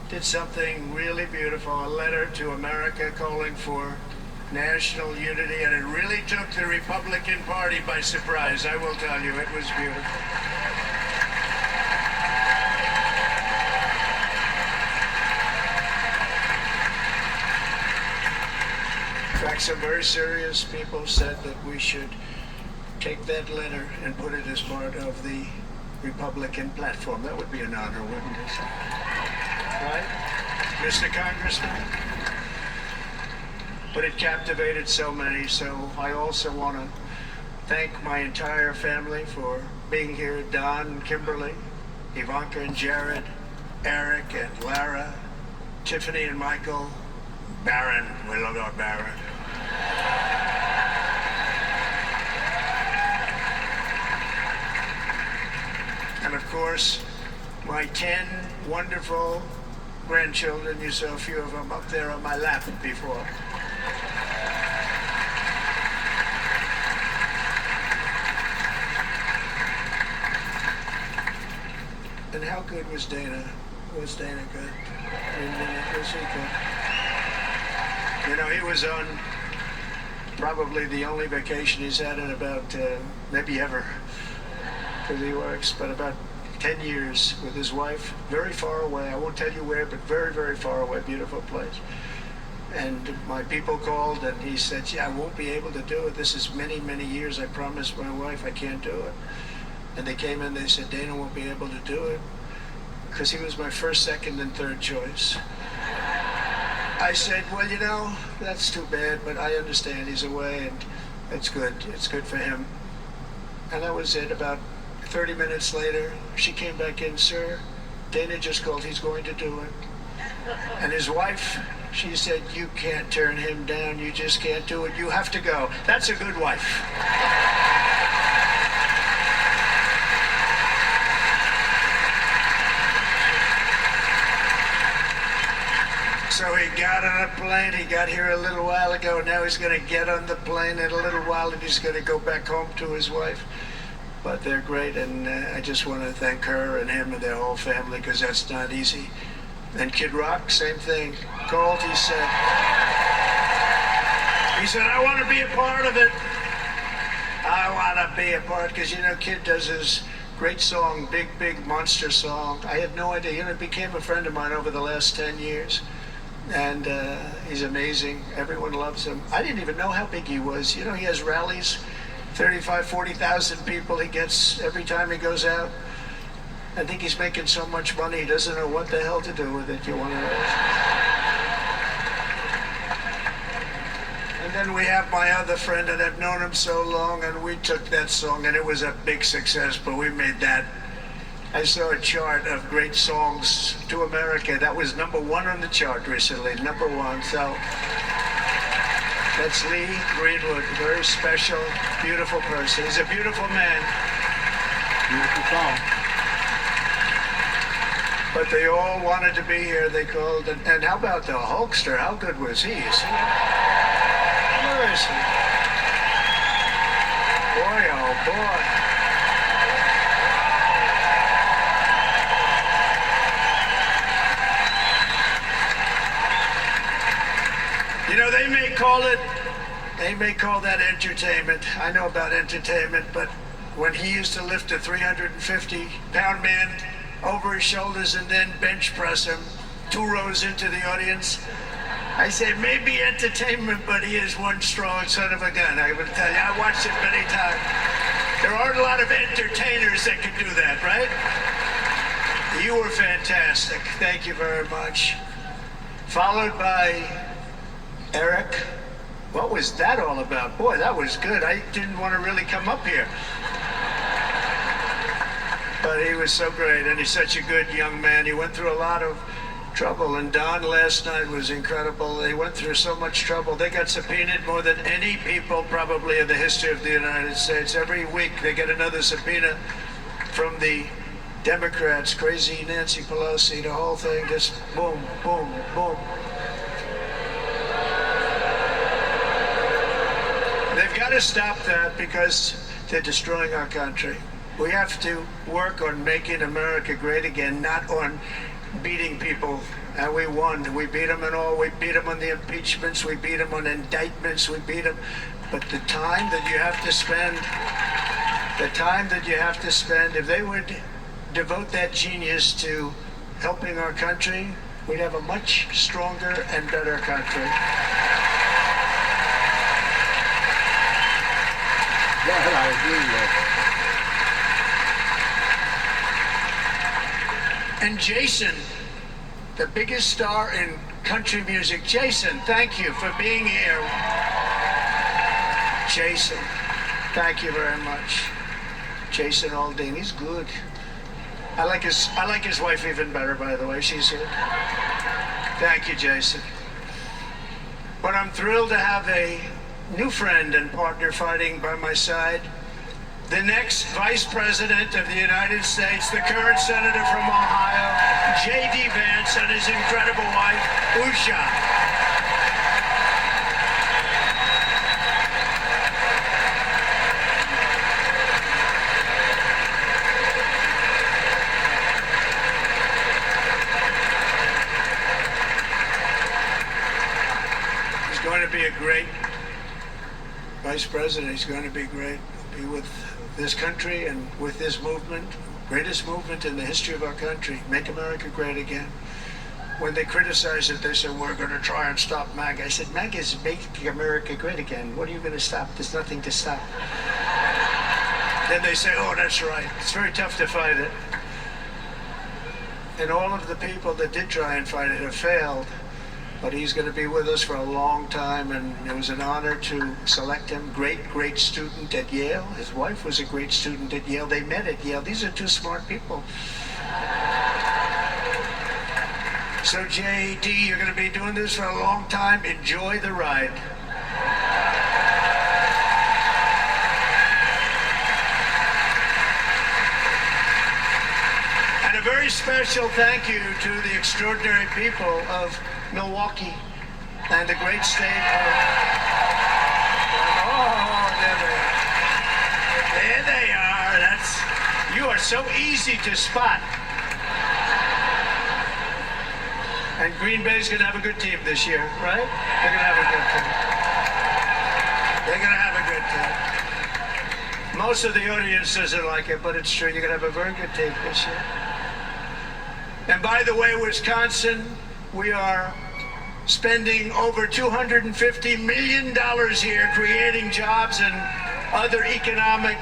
did something really beautiful, a letter to America calling for national unity, and it really took the Republican Party by surprise. I will tell you, it was beautiful. In fact, some very serious people said that we should take that letter and put it as part of the Republican platform. That would be an honor, wouldn't it? Right? Mr. Congressman? But it captivated so many, so I also want to thank my entire family for being here. Don, Kimberly, Ivanka and Jared, Eric and Lara, Tiffany and Michael, Barron, we love our Barron. And of course, my 10 wonderful grandchildren. You saw a few of them up there on my lap before. And how good was Dana? Was Dana good? Was he good? You know, he was on probably the only vacation he's had in about, maybe ever, because he works, but about 10 years with his wife, very far away. I won't tell you where, but very, very far away, beautiful place. And my people called and he said, yeah, I won't be able to do it. This is many, many years. I promised my wife I can't do it. And they came in, they said, Dana won't be able to do it because he was my first, second, and third choice. I said, well, you know, that's too bad, but I understand he's away and it's good. It's good for him. And that was it. About 30 minutes later, she came back in, sir, Dana just called, he's going to do it. And his wife, she said, you can't turn him down, you just can't do it, you have to go. That's a good wife. So he got on a plane, he got here a little while ago, now he's going to get on the plane in a little while and he's going to go back home to his wife. But they're great, and I just want to thank her and him and their whole family because that's not easy. And Kid Rock, same thing. Called, he said, I want to be a part of it. I want to be a part, because, you know, Kid does his great song, Big, Big Monster song. I had no idea. You know, he became a friend of mine over the last 10 years. And he's amazing. Everyone loves him. I didn't even know how big he was. You know, he has rallies, 35, 40,000 people he gets every time he goes out. I think he's making so much money, he doesn't know what the hell to do with it, you want to know. And then we have my other friend, and I've known him so long, and we took that song, and it was a big success, but we made that. I saw a chart of great songs to America. That was #1 on the chart recently, #1. So that's Lee Greenwood, very special, beautiful person. He's a beautiful man. Beautiful song. But they all wanted to be here. They called, and how about the Hulkster? How good was he? Where is he? Boy, oh boy. You know, they may call that entertainment. I know about entertainment, but when he used to lift a 350-pound man over his shoulders and then bench press him 2 rows into the audience, I say maybe entertainment, but he is one strong son of a gun. I will tell you, I watched it many times. There aren't a lot of entertainers that can do that, right? You were fantastic. Thank you very much. Followed by Eric. What was that all about? Boy, that was good. I didn't want to really come up here. But he was so great, and he's such a good young man. He went through a lot of trouble, and Don last night was incredible. They went through so much trouble. They got subpoenaed more than any people probably in the history of the United States. Every week they get another subpoena from the Democrats, crazy Nancy Pelosi, the whole thing, just boom, boom, boom. They've got to stop that because they're destroying our country. We have to work on making America great again, not on beating people. And we won. We beat them in all. We beat them on the impeachments. We beat them on indictments. We beat them. But the time that you have to spend, if they would devote that genius to helping our country, we'd have a much stronger and better country. That I agree with. And Jason, the biggest star in country music. Jason, thank you for being here. Jason, thank you very much. Jason Aldean, he's good. I like his wife even better, by the way. She's here. Thank you, Jason. But I'm thrilled to have a new friend and partner fighting by my side. The next Vice President of the United States, the current Senator from Ohio, J.D. Vance, and his incredible wife, Usha. He's going to be a great Vice President. He's going to be great. He'll be with this country and with this movement, greatest movement in the history of our country, Make America Great Again. When they criticize it, they say, we're going to try and stop MAGA. I said, MAGA is making America great again. What are you going to stop? There's nothing to stop. Then they say, oh, that's right. It's very tough to fight it. And all of the people that did try and fight it have failed. But he's going to be with us for a long time, and it was an honor to select him. Great student at Yale. His wife was a great student at Yale. They met at Yale. These are two smart people. So J.D., you're going to be doing this for a long time. Enjoy the ride. And a very special thank you to the extraordinary people of Milwaukee and the great state of... Oh, there they are. You are so easy to spot. And Green Bay's going to have a good team this year, right? They're going to have a good team. Most of the audience doesn't like it, but it's true. You're going to have a very good team this year. And by the way, Wisconsin, we are spending over $250 million here creating jobs and other economic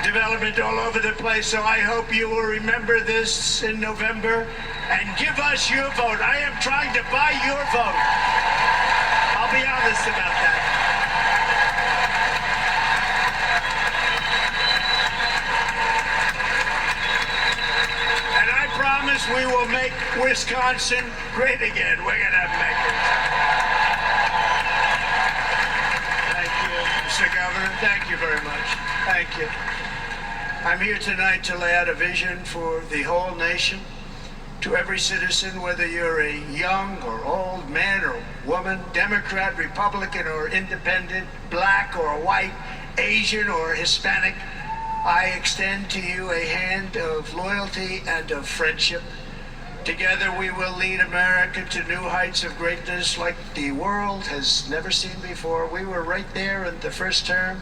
development all over the place. So I hope you will remember this in November and give us your vote. I am trying to buy your vote. I'll be honest about that. And I promise we will make Wisconsin great again. We're going to make it. Thank you, Mr. Governor. Thank you very much. Thank you. I'm here tonight to lay out a vision for the whole nation, to every citizen, whether you're a young or old man or woman, Democrat, Republican or independent, black or white, Asian or Hispanic. I extend to you a hand of loyalty and of friendship. Together we will lead America to new heights of greatness like the world has never seen before. We were right there in the first term.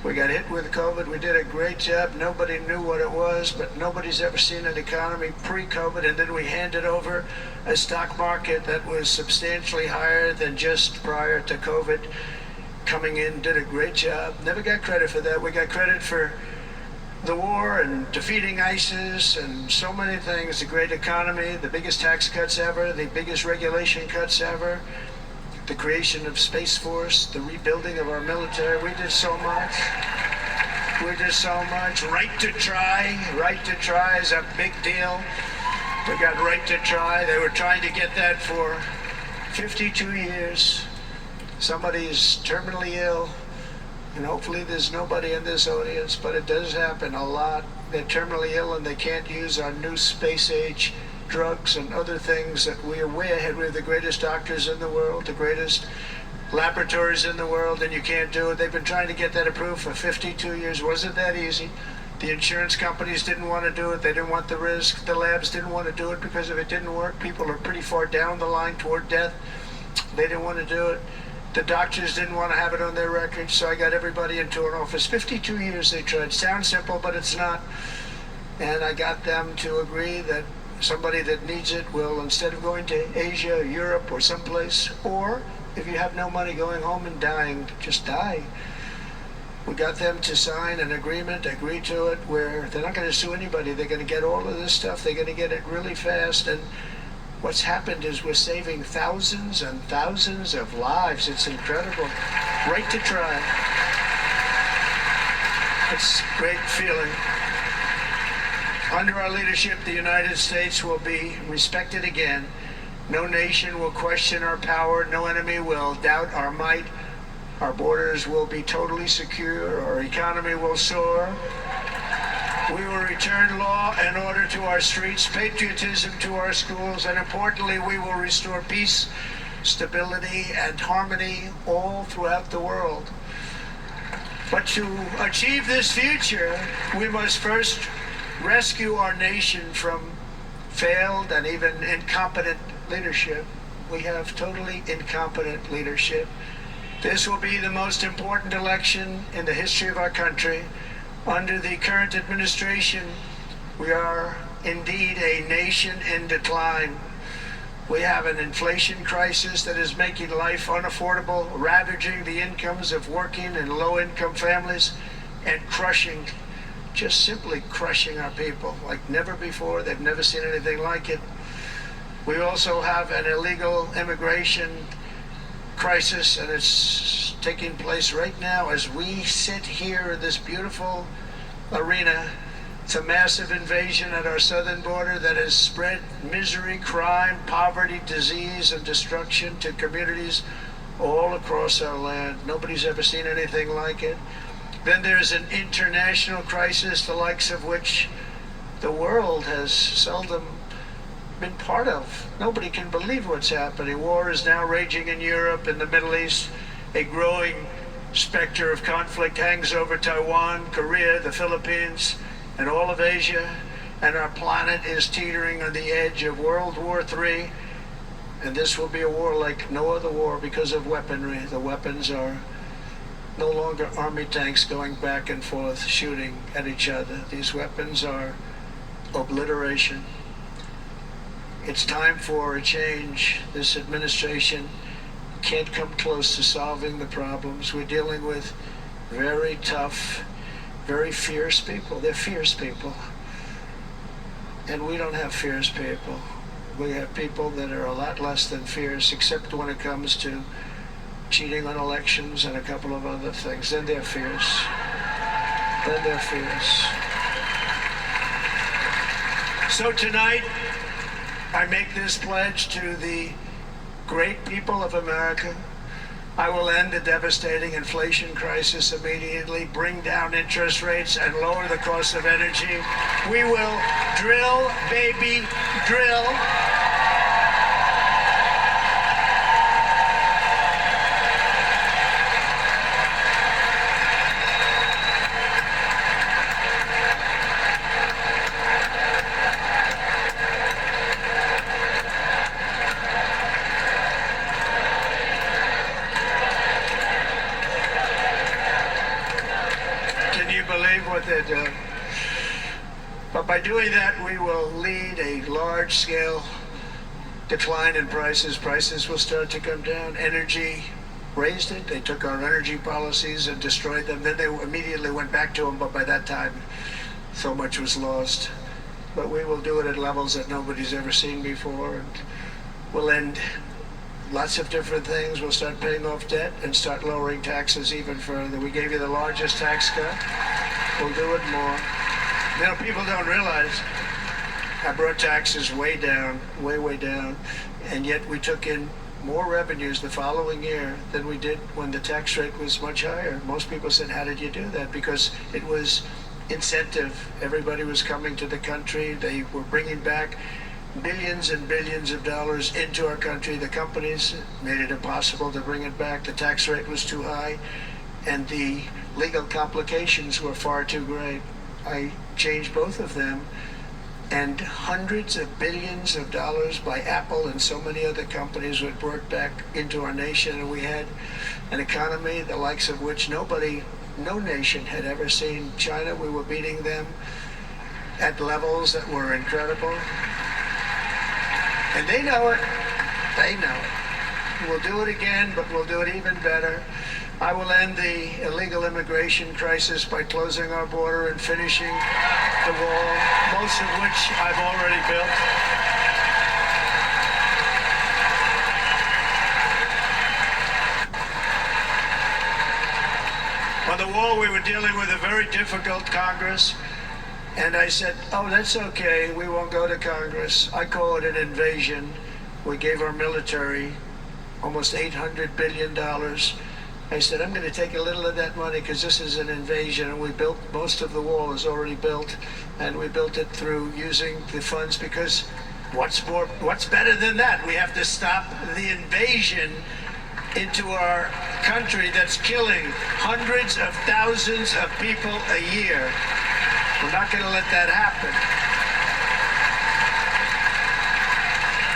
We got hit with COVID. We did a great job. Nobody knew what it was, but nobody's ever seen an economy pre-COVID. And then we handed over a stock market that was substantially higher than just prior to COVID. Coming in, did a great job. Never got credit for that. We got credit for the war and defeating ISIS and so many things. The great economy, the biggest tax cuts ever, the biggest regulation cuts ever. The creation of Space Force, the rebuilding of our military. We did so much. We did so much. Right to try. Right to try is a big deal. We got right to try. They were trying to get that for 52 years. Somebody is terminally ill, and hopefully there's nobody in this audience, but it does happen a lot. They're terminally ill and they can't use our new space age drugs and other things that we are way ahead. We have the greatest doctors in the world, the greatest laboratories in the world, and you can't do it. They've been trying to get that approved for 52 years. Wasn't that easy? The insurance companies didn't want to do it. They didn't want the risk. The labs didn't want to do it because if it didn't work, people are pretty far down the line toward death. They didn't want to do it. The doctors didn't want to have it on their records, so I got everybody into an office. 52 years they tried. Sounds simple, but it's not. And I got them to agree that somebody that needs it will, instead of going to Asia, Europe, or someplace, or if you have no money, going home and dying, just die. We got them to sign an agreement, agree to it, where they're not going to sue anybody. They're going to get all of this stuff. They're going to get it really fast. And what's happened is we're saving thousands and thousands of lives. It's incredible. Right to try. It's a great feeling. Under our leadership, the United States will be respected again. No nation will question our power. No enemy will doubt our might. Our borders will be totally secure. Our economy will soar. We will return law and order to our streets, patriotism to our schools, and importantly, we will restore peace, stability, and harmony all throughout the world. But to achieve this future, we must first rescue our nation from failed and even incompetent leadership. We have totally incompetent leadership. This will be the most important election in the history of our country. Under the current administration, we are indeed a nation in decline. We have an inflation crisis that is making life unaffordable, ravaging the incomes of working and low-income families, and crushing, just simply crushing our people like never before. They've never seen anything like it. We also have an illegal immigration crisis, and it's taking place right now as we sit here in this beautiful arena. It's a massive invasion at our southern border that has spread misery, crime, poverty, disease, and destruction to communities all across our land. Nobody's ever seen anything like it. Then there's an international crisis, the likes of which the world has seldom been part of. Nobody can believe what's happening. War is now raging in Europe and the Middle East. A growing specter of conflict hangs over Taiwan, Korea, the Philippines, and all of Asia. And our planet is teetering on the edge of World War III. And this will be a war like no other war because of weaponry. The weapons are no longer army tanks going back and forth shooting at each other. These weapons are obliteration. It's time for a change. This administration can't come close to solving the problems. We're dealing with very tough, very fierce people. They're fierce people. And we don't have fierce people. We have people that are a lot less than fierce, except when it comes to cheating on elections and a couple of other things. Then they're fierce. Then they're fierce. So tonight, I make this pledge to the great people of America. I will end the devastating inflation crisis immediately, bring down interest rates, and lower the cost of energy. We will drill, baby, drill. What they're doing. But by doing that, we will lead a large-scale decline in prices. Prices will start to come down. Energy raised it. They took our energy policies and destroyed them. Then they immediately went back to them, but by that time, so much was lost. But we will do it at levels that nobody's ever seen before, and we'll end lots of different things. We'll start paying off debt and start lowering taxes even further. We gave you the largest tax cut. We'll do it more. You know, people don't realize I brought taxes way down, way down, and yet we took in more revenues the following year than we did when the tax rate was much higher. Most people said, how did you do that? Because it was incentive. Everybody was coming to the country. They were bringing back billions and billions of dollars into our country. The companies made it impossible to bring it back. The tax rate was too high, and the legal complications were far too great. I changed both of them, and hundreds of billions of dollars by Apple and so many other companies were brought back into our nation, and we had an economy the likes of which no nation had ever seen. China, we were beating them at levels that were incredible. And they know it. They know it. We'll do it again, but we'll do it even better. I will end the illegal immigration crisis by closing our border and finishing the wall, most of which I've already built. On the wall, we were dealing with a very difficult Congress, and I said, oh, that's okay, we won't go to Congress. I call it an invasion. We gave our military almost $800 billion. I said, I'm going to take a little of that money because this is an invasion, and we built, most of the wall is already built, and we built it through using the funds, because what's better than that? We have to stop the invasion into our country that's killing hundreds of thousands of people a year. We're not going to let that happen.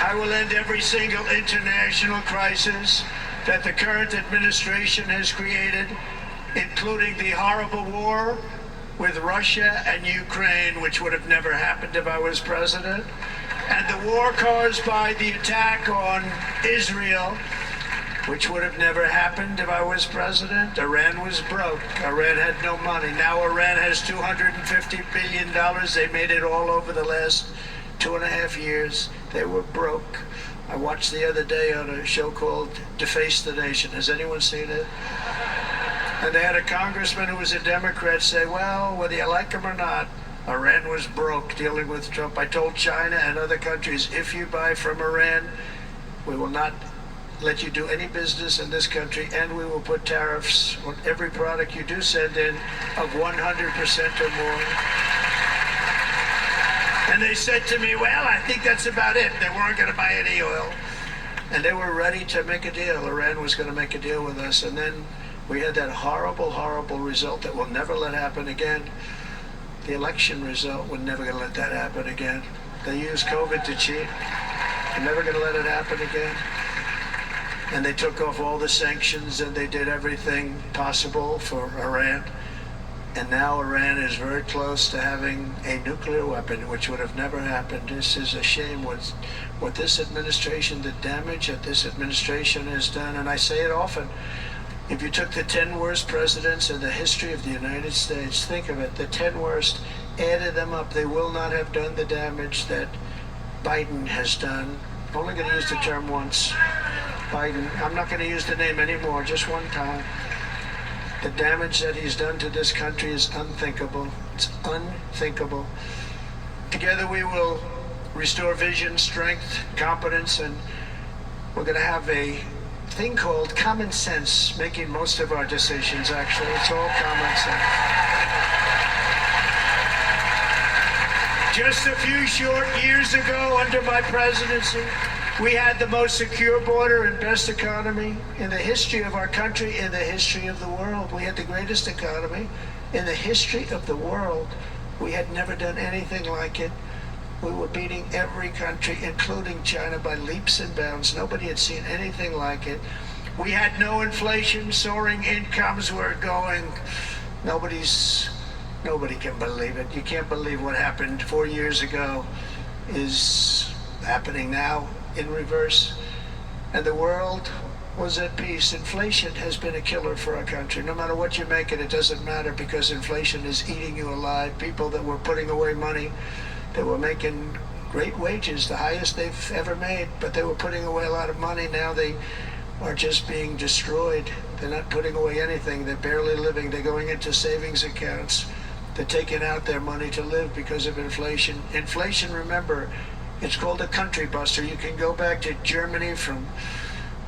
I will end every single international crisis that the current administration has created, including the horrible war with Russia and Ukraine, which would have never happened if I was president, and the war caused by the attack on Israel, which would have never happened if I was president. Iran was broke. Iran had no money. Now Iran has $250 billion. They made it all over the last 2.5 years. They were broke. I watched the other day on a show called Deface the Nation. Has anyone seen it? And they had a congressman who was a Democrat say, well, whether you like him or not, Iran was broke dealing with Trump. I told China and other countries, if you buy from Iran, we will not let you do any business in this country, and we will put tariffs on every product you do send in of 100% or more. And they said to me, well, I think that's about it. They weren't going to buy any oil. And they were ready to make a deal. Iran was going to make a deal with us. And then we had that horrible, horrible result that we'll never let happen again. The election result, we're never going to let that happen again. They used COVID to cheat. We're never going to let it happen again. And they took off all the sanctions, and they did everything possible for Iran. And now Iran is very close to having a nuclear weapon, which would have never happened. This is a shame what this administration, the damage that this administration has done. And I say it often, if you took the 10 worst presidents in the history of the United States, think of it, the 10 worst, added them up, they will not have done the damage that Biden has done. I'm only going to use the term once. Biden, I'm not going to use the name anymore, just one time. The damage that he's done to this country is unthinkable. It's unthinkable. Together we will restore vision, strength, competence, and we're going to have a thing called common sense making most of our decisions, actually. It's all common sense. Just a few short years ago, under my presidency, we had the most secure border and best economy in the history of our country, in the history of the world. We had the greatest economy in the history of the world. We had never done anything like it. We were beating every country, including China, by leaps and bounds. Nobody had seen anything like it. We had no inflation, soaring incomes were going. Nobody can believe it. You can't believe what happened 4 years ago is happening now in reverse. And the world was at peace. Inflation has been a killer for our country. No matter what you make it, it doesn't matter, because inflation is eating you alive. People that were putting away money, they were making great wages, the highest they've ever made, but they were putting away a lot of money. Now they are just being destroyed. They're not putting away anything. They're barely living. They're going into savings accounts. They're taking out their money to live because of inflation. Inflation, remember, it's called a country buster. You can go back to Germany from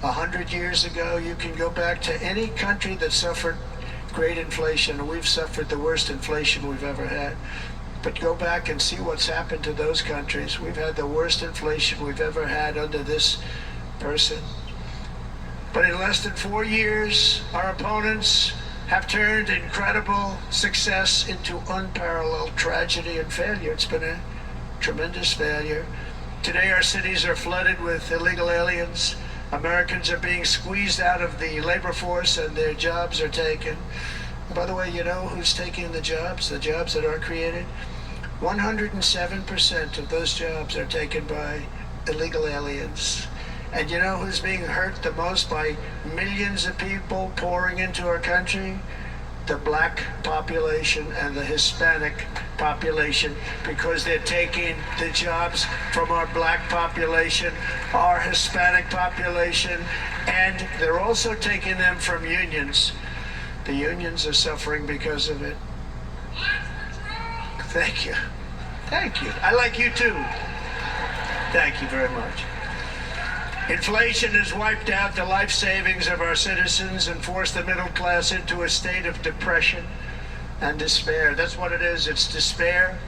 100 years ago. You can go back to any country that suffered great inflation. We've suffered the worst inflation we've ever had. But go back and see what's happened to those countries. We've had the worst inflation we've ever had under this person. But in less than 4 years, our opponents have turned incredible success into unparalleled tragedy and failure. It's been a tremendous failure. Today our cities are flooded with illegal aliens. Americans are being squeezed out of the labor force and their jobs are taken. By the way, you know who's taking the jobs that are created? 107% of those jobs are taken by illegal aliens. And you know who's being hurt the most by millions of people pouring into our country? The black population and the Hispanic population, because they're taking the jobs from our black population, our Hispanic population, and they're also taking them from unions. The unions are suffering because of it. Thank you. Thank you. I like you too. Thank you very much. Inflation has wiped out the life savings of our citizens and forced the middle class into a state of depression and despair. That's what it is. It's despair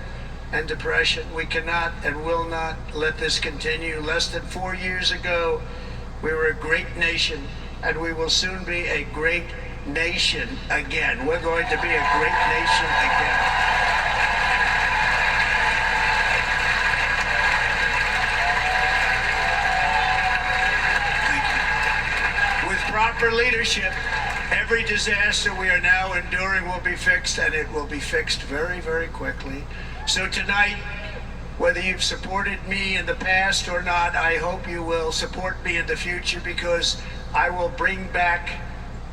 and depression. We cannot and will not let this continue. Less than 4 years ago, we were a great nation, and we will soon be a great nation again. We're going to be a great nation again. Proper leadership, every disaster we are now enduring will be fixed, and it will be fixed very, very quickly. So tonight, whether you've supported me in the past or not, I hope you will support me in the future, because I will bring back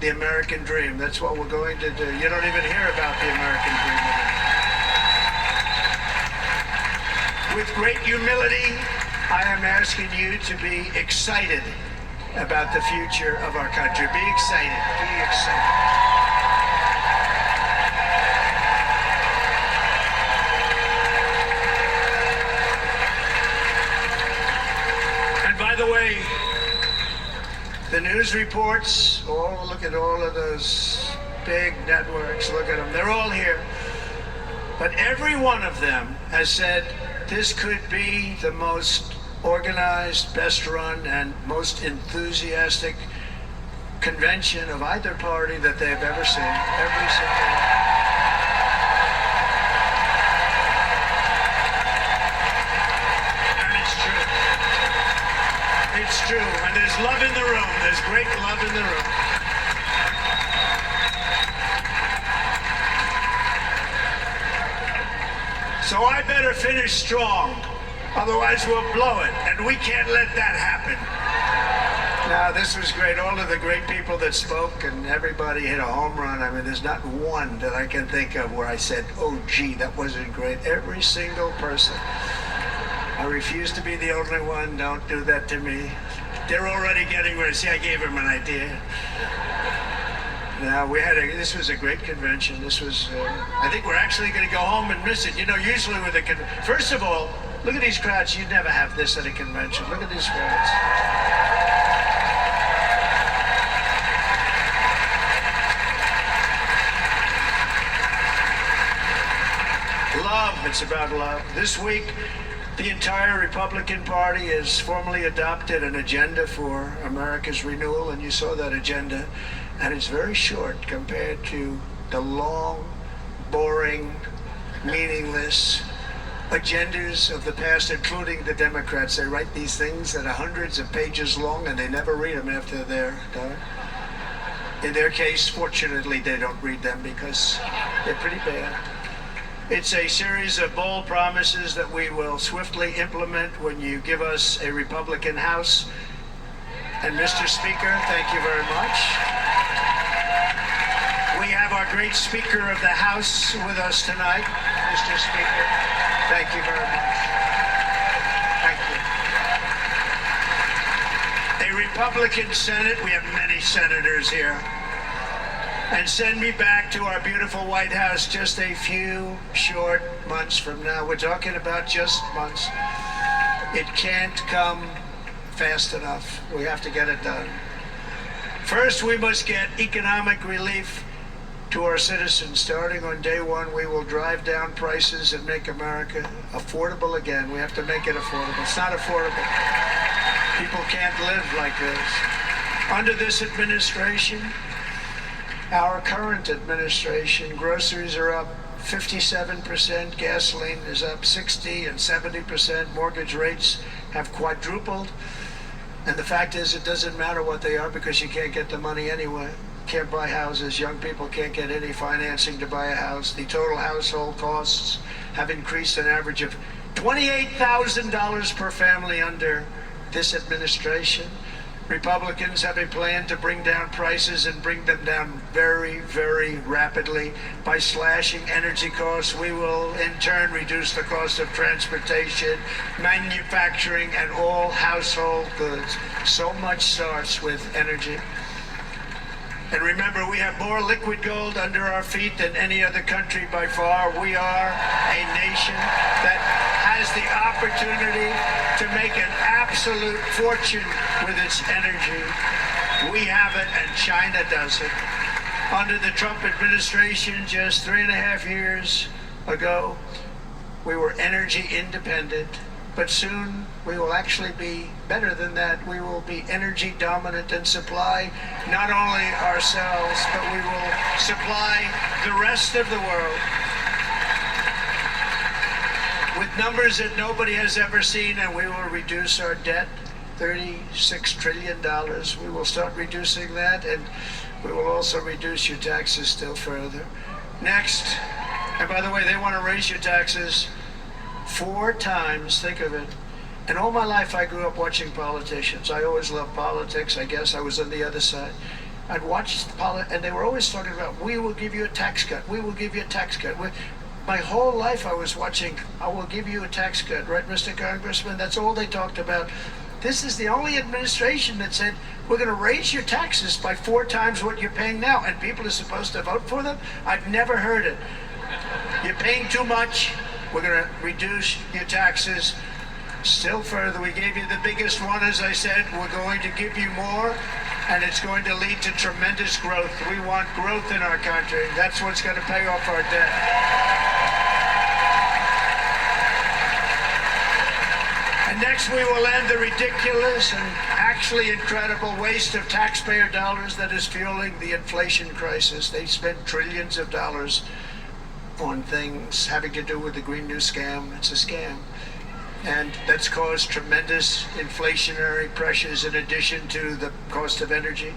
the American dream. That's what we're going to do. You don't even hear about the American dream anymore. With great humility, I am asking you to be excited about the future of our country. Be excited. Be excited. And by the way, the news reports, oh, look at all of those big networks. Look at them. They're all here. But every one of them has said this could be the most organized, best run, and most enthusiastic convention of either party that they've ever seen. Every single one. And it's true. It's true. And there's love in the room. There's great love in the room. So I better finish strong. Otherwise, we'll blow it, and we can't let that happen. Now, this was great. All of the great people that spoke, and everybody hit a home run. I mean, there's not one that I can think of where I said, oh, gee, that wasn't great. Every single person. I refuse to be the only one. Don't do that to me. They're already getting ready. See, I gave them an idea. Now, this was a great convention. This was, I think we're actually going to go home and miss it. You know, usually with a first of all, look at these crowds. You'd never have this at a convention. Look at these crowds. Love. It's about love. This week, the entire Republican Party has formally adopted an agenda for America's renewal, and you saw that agenda. And it's very short compared to the long, boring, meaningless agendas of the past, including the Democrats. They write these things that are hundreds of pages long, and they never read them after they're done. In their case, fortunately, they don't read them because they're pretty bad. It's a series of bold promises that we will swiftly implement when you give us a Republican House. And Mr. Speaker, thank you very much. We have our great Speaker of the House with us tonight. Mr. Speaker, thank you very much. Thank you. A Republican Senate, we have many senators here. And send me back to our beautiful White House just a few short months from now. We're talking about just months. It can't come fast enough. We have to get it done. First, we must get economic relief to our citizens. Starting on day one, we will drive down prices and make America affordable again. We have to make it affordable. It's not affordable. People can't live like this. Under this administration, our current administration, groceries are up 57%, gasoline is up 60 and 70%, mortgage rates have quadrupled. And the fact is, it doesn't matter what they are because you can't get the money anyway. Can't buy houses. Young people can't get any financing to buy a house. The total household costs have increased an average of $28,000 per family under this administration. Republicans have a plan to bring down prices and bring them down very, very rapidly. By slashing energy costs, we will in turn reduce the cost of transportation, manufacturing, and all household goods. So much starts with energy. And remember, we have more liquid gold under our feet than any other country by far. We are a nation that has the opportunity to make an absolute fortune with its energy. We have it and China doesn't. Under the Trump administration just 3.5 years ago, we were energy independent. But soon we will actually be better than that. We will be energy dominant and supply not only ourselves, but we will supply the rest of the world with numbers that nobody has ever seen, and we will reduce our debt, $36 trillion. We will start reducing that, and we will also reduce your taxes still further. Next, and by the way, they want to raise your taxes 4 times, think of it. And all my life I grew up watching politicians. I always loved politics. I guess I was on the other side. I'd watch and they were always talking about, we will give you a tax cut. We will give you a tax cut. My whole life I was watching, I will give you a tax cut, right, Mr. Congressman? That's all they talked about. This is the only administration that said, we're going to raise your taxes by 4 times what you're paying now, and people are supposed to vote for them? I've never heard it. You're paying too much. We're going to reduce your taxes still further. We gave you the biggest one, as I said. We're going to give you more, and it's going to lead to tremendous growth. We want growth in our country. That's what's going to pay off our debt. And next we will end the ridiculous and actually incredible waste of taxpayer dollars that is fueling the inflation crisis. They spent trillions of dollars on things having to do with the Green New Scam. It's a scam. And that's caused tremendous inflationary pressures in addition to the cost of energy.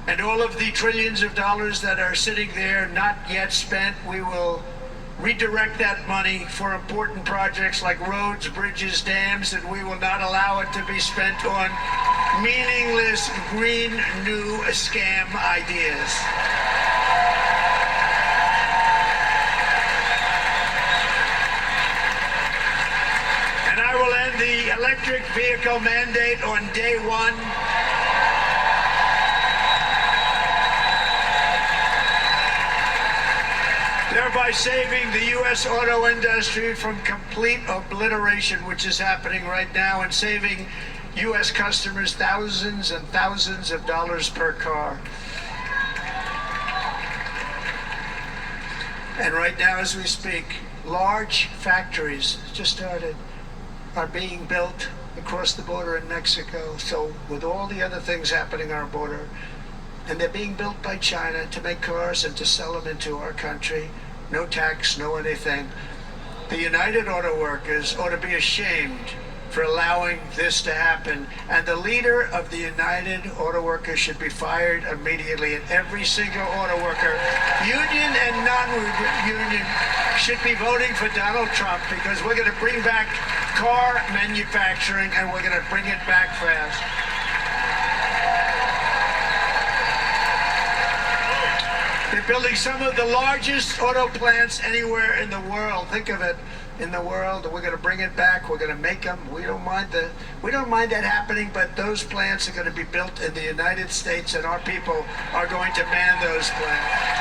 And all of the trillions of dollars that are sitting there not yet spent, we will redirect that money for important projects like roads, bridges, dams, and we will not allow it to be spent on meaningless Green New Scam ideas. The electric vehicle mandate on day one. Thereby saving the U.S. auto industry from complete obliteration, which is happening right now, and saving U.S. customers thousands and thousands of dollars per car. And right now, as we speak, large factories just started are being built across the border in Mexico. So with all the other things happening on our border, and they're being built by China to make cars and to sell them into our country. No tax, no anything. The United Auto Workers ought to be ashamed for allowing this to happen. And the leader of the United Auto Workers should be fired immediately. And every single auto worker, union and non-union, should be voting for Donald Trump, because we're going to bring back car manufacturing, and we're going to bring it back fast. They're building some of the largest auto plants anywhere in the world. Think of it, in the world. We're going to bring it back. We're going to make them. We don't mind that happening, but those plants are going to be built in the United States, and our people are going to man those plants.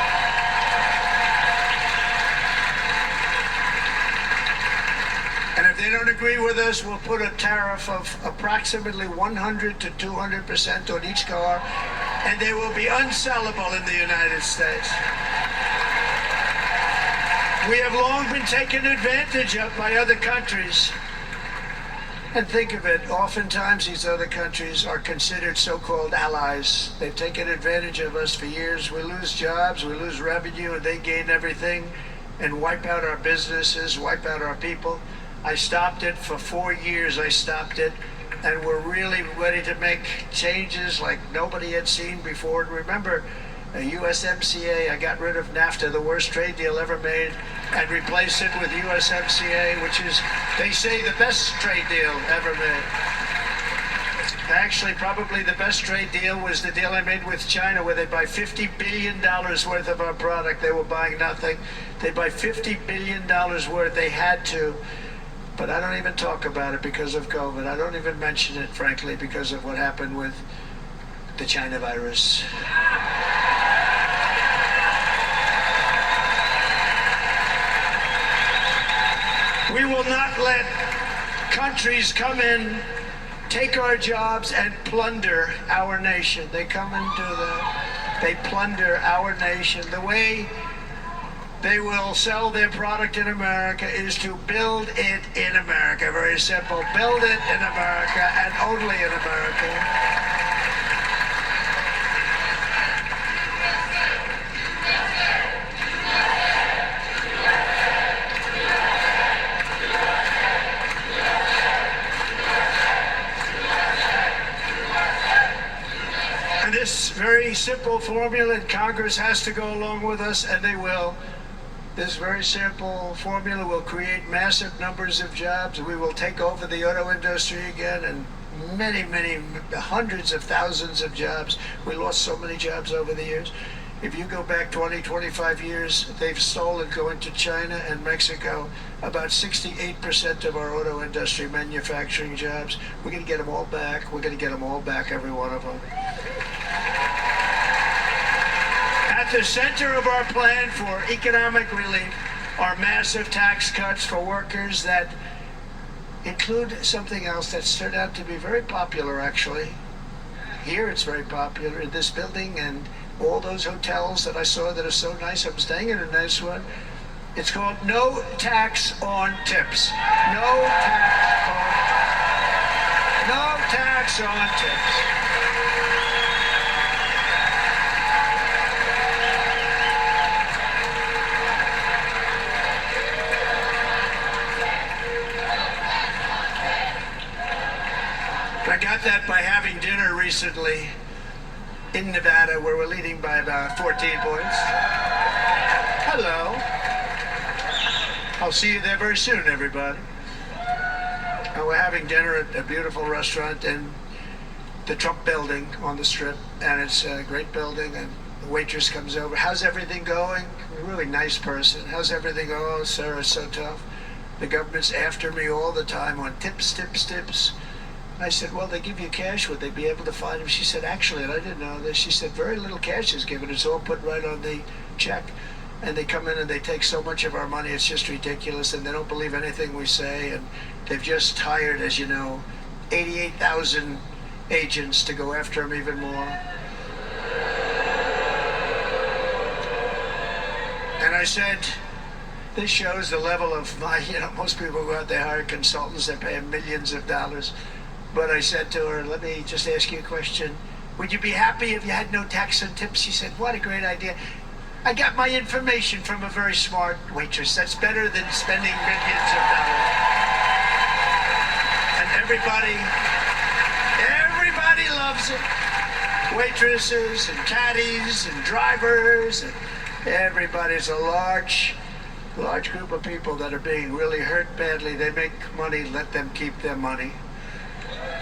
And if they don't agree with us, we'll put a tariff of approximately 100 to 200% on each car, and they will be unsellable in the United States. We have long been taken advantage of by other countries. And think of it, oftentimes these other countries are considered so-called allies. They've taken advantage of us for years. We lose jobs, we lose revenue, and they gain everything and wipe out our businesses, wipe out our people. I stopped it for 4 years. I stopped it, and we're really ready to make changes like nobody had seen before. And remember, USMCA, I got rid of NAFTA, the worst trade deal ever made, and replaced it with USMCA, which is, they say, the best trade deal ever made. Actually, probably the best trade deal was the deal I made with China, where they buy $50 billion worth of our product. They were buying nothing. They buy $50 billion worth. They had to. But I don't even talk about it because of COVID. I don't even mention it, frankly, because of what happened with the China virus. We will not let countries come in, take our jobs, and plunder our nation. They come and do that. They plunder our nation. The way they will sell their product in America is to build it in America. Very simple. Build it in America and only in America. This very simple formula, and Congress has to go along with us, and they will. This very simple formula will create massive numbers of jobs. We will take over the auto industry again, and many, hundreds of thousands of jobs. We lost so many jobs over the years. If you go back 20, 25 years, they've stolen, going to China and Mexico, about 68% of our auto industry manufacturing jobs. We're going to get them all back. We're going to get them all back, every one of them. At the center of our plan for economic relief are massive tax cuts for workers that include something else that's turned out to be very popular, actually. Here it's very popular in this building and all those hotels that I saw that are so nice. I'm staying in a nice one. It's called no tax on tips. No tax on tips. I got that by having dinner recently in Nevada, where we're leading by about 14 points. Hello. I'll see you there very soon, everybody. And we're having dinner at a beautiful restaurant in the Trump building on the Strip, and it's a great building, and the waitress comes over. How's everything going? A really nice person. How's everything going? Oh, sir, it's so tough. The government's after me all the time on tips. I said, well, they give you cash. Would they be able to find him? She said, actually, and I didn't know this, she said, very little cash is given. It's all put right on the check. And they come in and they take so much of our money, it's just ridiculous. And they don't believe anything we say. And they've just hired, as you know, 88,000 agents to go after him even more. And I said, this shows the level of my, most people go out there, hire consultants, they pay them millions of dollars. But I said to her, let me just ask you a question. Would you be happy if you had no tax on tips? She said, what a great idea. I got my information from a very smart waitress. That's better than spending millions of dollars. And everybody loves it. Waitresses and caddies and drivers and everybody. It's a large group of people that are being really hurt badly. They make money, let them keep their money.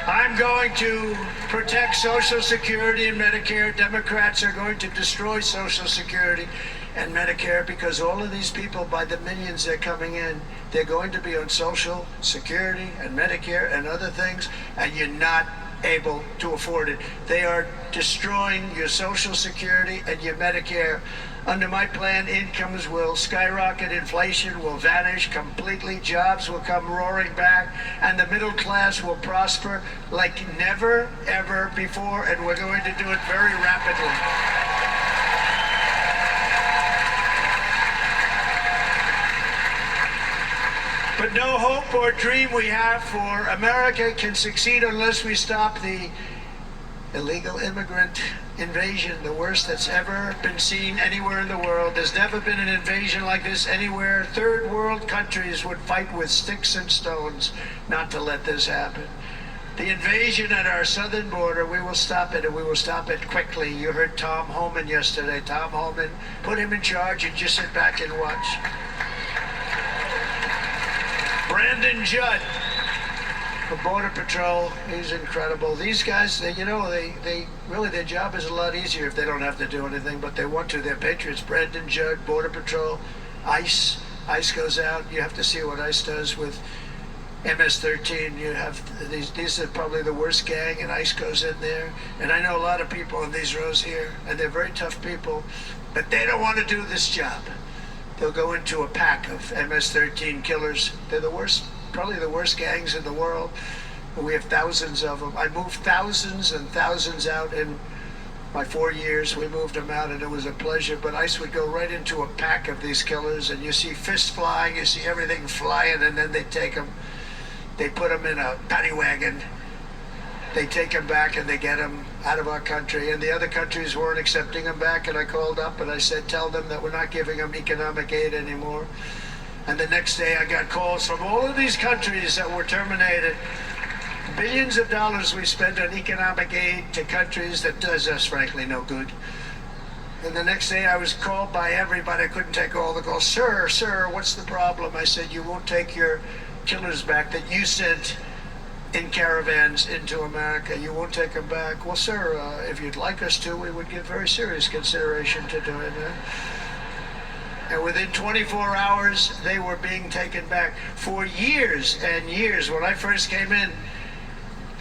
I'm going to protect Social Security and Medicare. Democrats are going to destroy Social Security and Medicare because all of these people, by the millions they're coming in, they're going to be on Social Security and Medicare and other things, and you're not able to afford it. They are destroying your Social Security and your Medicare. Under my plan, incomes will skyrocket, inflation will vanish completely, jobs will come roaring back, and the middle class will prosper like never, ever before, and we're going to do it very rapidly. But no hope or dream we have for America can succeed unless we stop the illegal immigrant invasion, the worst that's ever been seen anywhere in the world. There's never been an invasion like this anywhere. Third world countries would fight with sticks and stones not to let this happen. The invasion at our southern border, we will stop it, and we will stop it quickly. You heard Tom Homan yesterday. Tom Homan, put him in charge and just sit back and watch. Brandon Judd, the Border Patrol, he's incredible. These guys, they really, their job is a lot easier if they don't have to do anything, but they want to. They're patriots. Brandon Judd, Border Patrol, ICE. ICE goes out. You have to see what ICE does with MS-13. You have these are probably the worst gang, and ICE goes in there. And I know a lot of people in these rows here, and they're very tough people, but they don't want to do this job. They'll go into a pack of MS-13 killers. They're the worst, probably the worst gangs in the world. We have thousands of them. I moved thousands and thousands out in my 4 years. We moved them out, and it was a pleasure. But ICE would go right into a pack of these killers, and you see fists flying, you see everything flying, and then they take them. They put them in a paddy wagon. They take them back, and they get them out of our country. And the other countries weren't accepting them back, and I called up and I said, tell them that we're not giving them economic aid anymore. And the next day I got calls from all of these countries that were terminated. Billions of dollars we spend on economic aid to countries that does us, frankly, no good. And the next day I was called by everybody. I couldn't take all the calls. Sir, what's the problem? I said, you won't take your killers back that you sent in caravans into America. You won't take them back. Well, sir, if you'd like us to, we would give very serious consideration to doing that. And within 24 hours, they were being taken back. For years and years, when I first came in,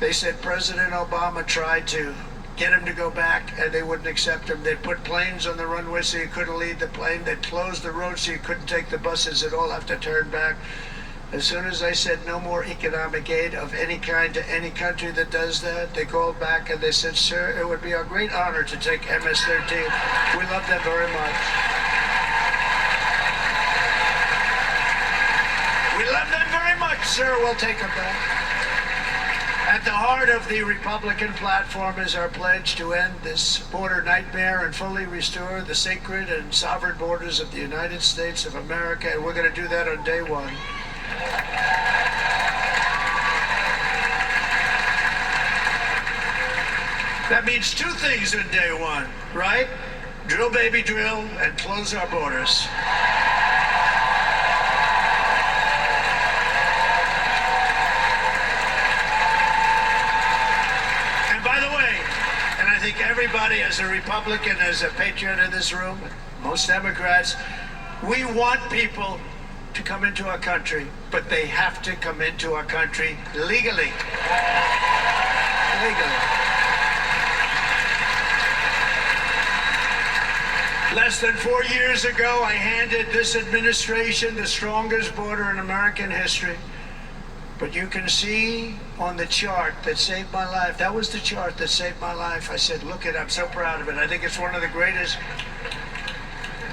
they said President Obama tried to get him to go back, and they wouldn't accept him. They'd put planes on the runway so you couldn't lead the plane. They'd close the road so you couldn't take the buses. They'd all have to turn back. As soon as I said no more economic aid of any kind to any country that does that, they called back and they said, sir, it would be our great honor to take MS-13. We love them very much. We love them very much, sir. We'll take them back. At the heart of the Republican platform is our pledge to end this border nightmare and fully restore the sacred and sovereign borders of the United States of America, and we're going to do that on day one. That means two things in day one, right? Drill, baby, drill, and close our borders. And by the way, and I think everybody as a Republican, as a patriot in this room, most Democrats, we want people to come into our country, but they have to come into our country legally. Legally. Less than 4 years ago, I handed this administration the strongest border in American history. But you can see on the chart that saved my life, that was the chart that saved my life. I said, look at it, I'm so proud of it. I think it's one of the greatest.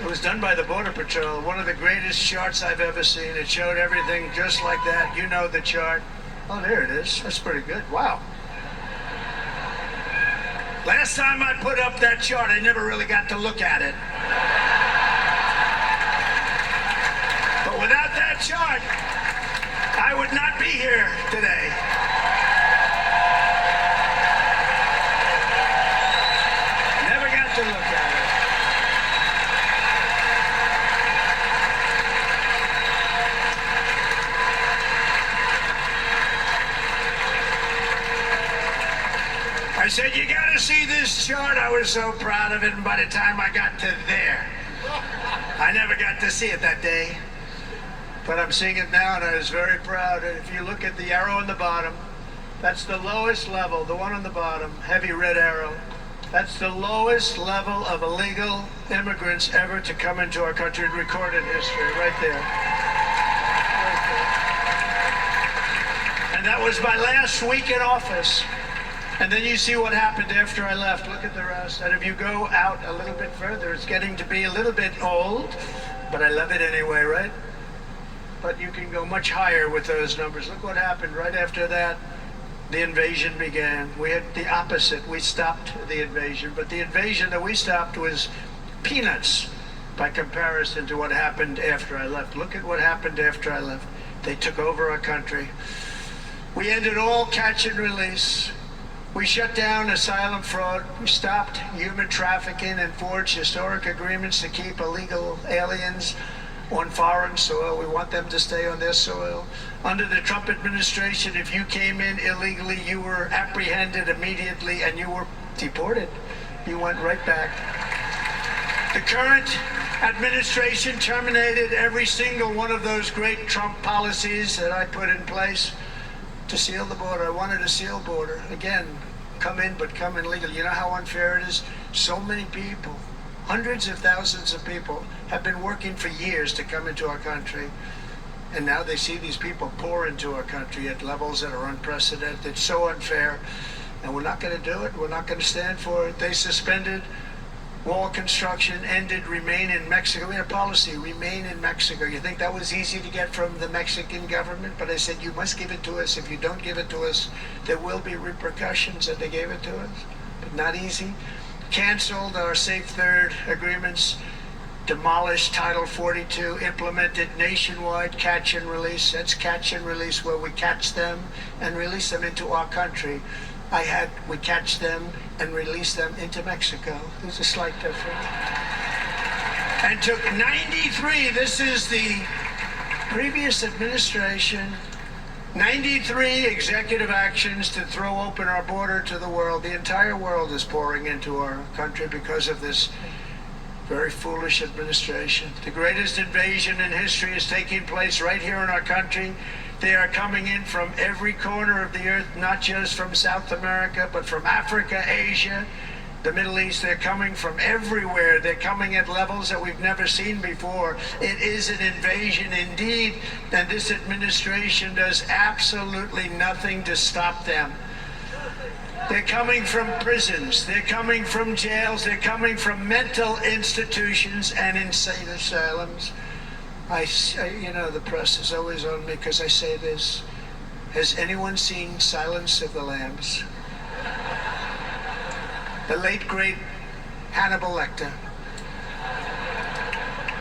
It was done by the Border Patrol, one of the greatest charts I've ever seen. It showed everything just like that. You know the chart. Oh, there it is. That's pretty good. Wow. Last time I put up that chart, I never really got to look at it. But without that chart, I would not be here today. Never got to look at it. I said, you gotta see this chart. I was so proud of it, and by the time I got to there, I never got to see it that day. But I'm seeing it now, and I was very proud. And if you look at the arrow on the bottom, that's the lowest level, the one on the bottom, heavy red arrow. That's the lowest level of illegal immigrants ever to come into our country in recorded history, right there. Right there. And that was my last week in office. And then you see what happened after I left. Look at the rest. And if you go out a little bit further, it's getting to be a little bit old, but I love it anyway, right? but you can go much higher with those numbers. Look what happened right after that. The invasion began. We had the opposite. We stopped the invasion, but the invasion that we stopped was peanuts by comparison to what happened after I left. Look at what happened after I left. They took over our country. We ended all catch and release. We shut down asylum fraud. We stopped human trafficking and forged historic agreements to keep illegal aliens on foreign soil. We want them to stay on their soil. Under the Trump administration, if you came in illegally, you were apprehended immediately and you were deported. You went right back. The current administration terminated every single one of those great Trump policies that I put in place to seal the border. I wanted a sealed border. Again, come in, but come in legally. You know how unfair it is? So many people, hundreds of thousands of people, have been working for years to come into our country. And now they see these people pour into our country at levels that are unprecedented. It's so unfair. And we're not going to do it. We're not going to stand for it. They suspended wall construction, ended remain in Mexico. We had a policy, remain in Mexico. You think that was easy to get from the Mexican government? But I said, you must give it to us. If you don't give it to us, there will be repercussions, and they gave it to us. But not easy. Canceled our Safe Third agreements, demolished Title 42, implemented nationwide catch and release. That's catch and release, where we catch them and release them into our country. We catch them and release them into Mexico. There's a slight difference. And took 93, this is the previous administration, 93 executive actions to throw open our border to the world. The entire world is pouring into our country because of this very foolish administration. The greatest invasion in history is taking place right here in our country. They are coming in from every corner of the earth, not just from South America, but from Africa, Asia, the Middle East. They're coming from everywhere. They're coming at levels that we've never seen before. It is an invasion indeed, and this administration does absolutely nothing to stop them. They're coming from prisons. They're coming from jails. They're coming from mental institutions and insane asylums. The press is always on me because I say this. Has anyone seen Silence of the Lambs? The late, great Hannibal Lecter.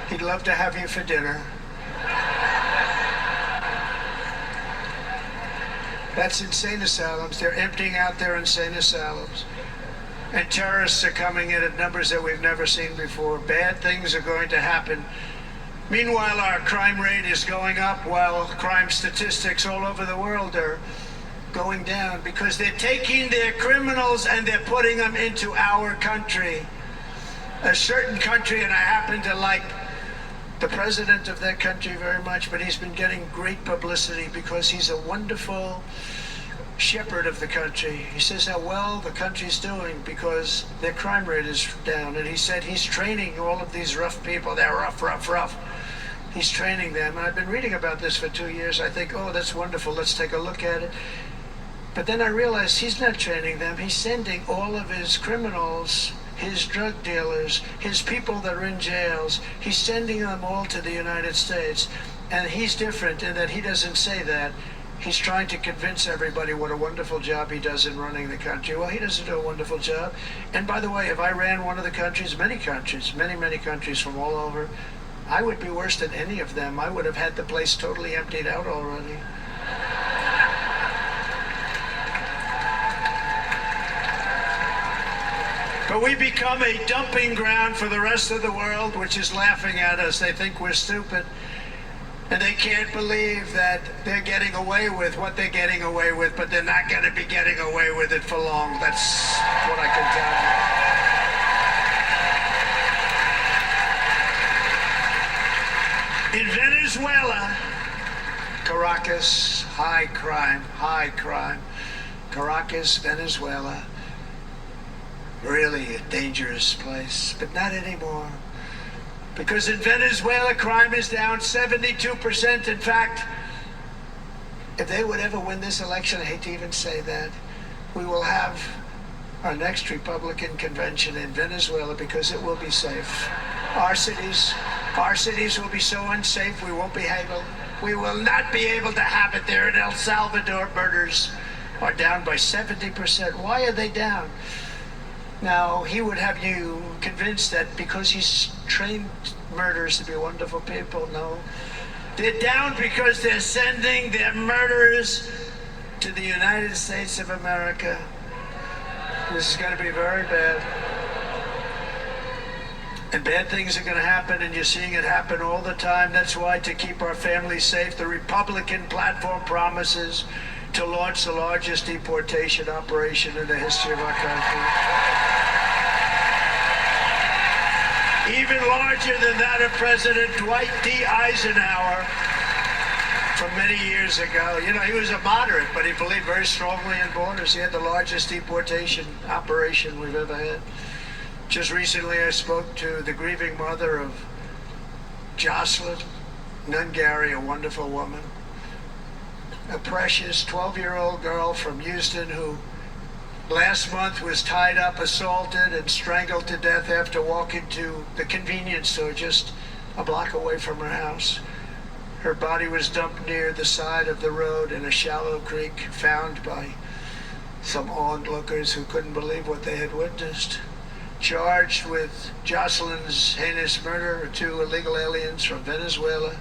He'd love to have you for dinner. That's insane asylums. They're emptying out their insane asylums. And terrorists are coming in at numbers that we've never seen before. Bad things are going to happen. Meanwhile, our crime rate is going up while crime statistics all over the world are going down because they're taking their criminals and they're putting them into our country. A certain country, and I happen to like the president of that country very much, but he's been getting great publicity because he's a wonderful shepherd of the country. He says how well the country's doing because their crime rate is down. And he said he's training all of these rough people. They're rough. He's training them. And I've been reading about this for 2 years. I think, oh, that's wonderful. Let's take a look at it. But then I realized he's not training them. He's sending all of his criminals, his drug dealers, his people that are in jails, he's sending them all to the United States. And he's different in that he doesn't say that. He's trying to convince everybody what a wonderful job he does in running the country. Well, he doesn't do a wonderful job. And by the way, if I ran one of the countries, many countries from all over, I would be worse than any of them. I would have had the place totally emptied out already. But we become a dumping ground for the rest of the world, which is laughing at us. They think we're stupid. And they can't believe that they're getting away with what they're getting away with, but they're not going to be getting away with it for long. That's what I can tell you. In Venezuela, Caracas, high crime. Caracas, Venezuela, really a dangerous place, but not anymore. Because in Venezuela, crime is down 72%. In fact, if they would ever win this election, I hate to even say that, we will have our next Republican convention in Venezuela because it will be safe. Our cities will be so unsafe, we won't be able We will not be able to have it there in El Salvador. Murders are down by 70%. Why are they down? Now, he would have you convinced that because he's trained murderers to be wonderful people. No. They're down because they're sending their murderers to the United States of America. This is going to be very bad. And bad things are going to happen, and you're seeing it happen all the time. That's why, to keep our families safe, the Republican platform promises to launch the largest deportation operation in the history of our country. Even larger than that of President Dwight D. Eisenhower from many years ago. You know, he was a moderate, but he believed very strongly in borders. He had the largest deportation operation we've ever had. Just recently, I spoke to the grieving mother of Jocelyn Nungary, a wonderful woman, a precious 12-year-old girl from Houston who last month was tied up, assaulted, and strangled to death after walking to the convenience store just a block away from her house. Her body was dumped near the side of the road in a shallow creek, found by some onlookers who couldn't believe what they had witnessed. Charged with Jocelyn's heinous murder are 2 illegal aliens from Venezuela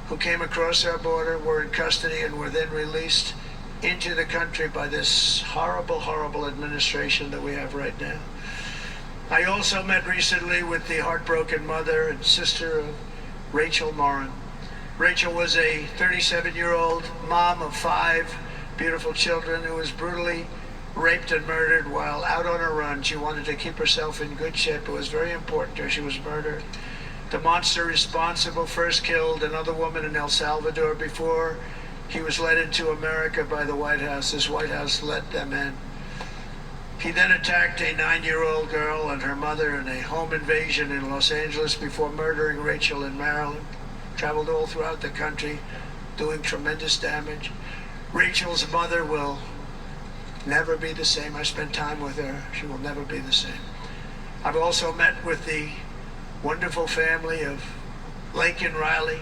who came across our border, were in custody, and were then released into the country by this horrible, horrible administration that we have right now. I also met recently with the heartbroken mother and sister of Rachel Morin. Rachel was a 37-year-old mom of 5 beautiful children who was brutally raped and murdered while out on a run. She wanted to keep herself in good shape. It was very important to her. She was murdered. The monster responsible first killed another woman in El Salvador before he was led into America by the White House. This White House let them in. He then attacked a 9-year-old girl and her mother in a home invasion in Los Angeles before murdering Rachel in Maryland. Traveled all throughout the country, doing tremendous damage. Rachel's mother will never be the same. I spent time with her. She will never be the same. I've also met with the wonderful family of Laken Riley,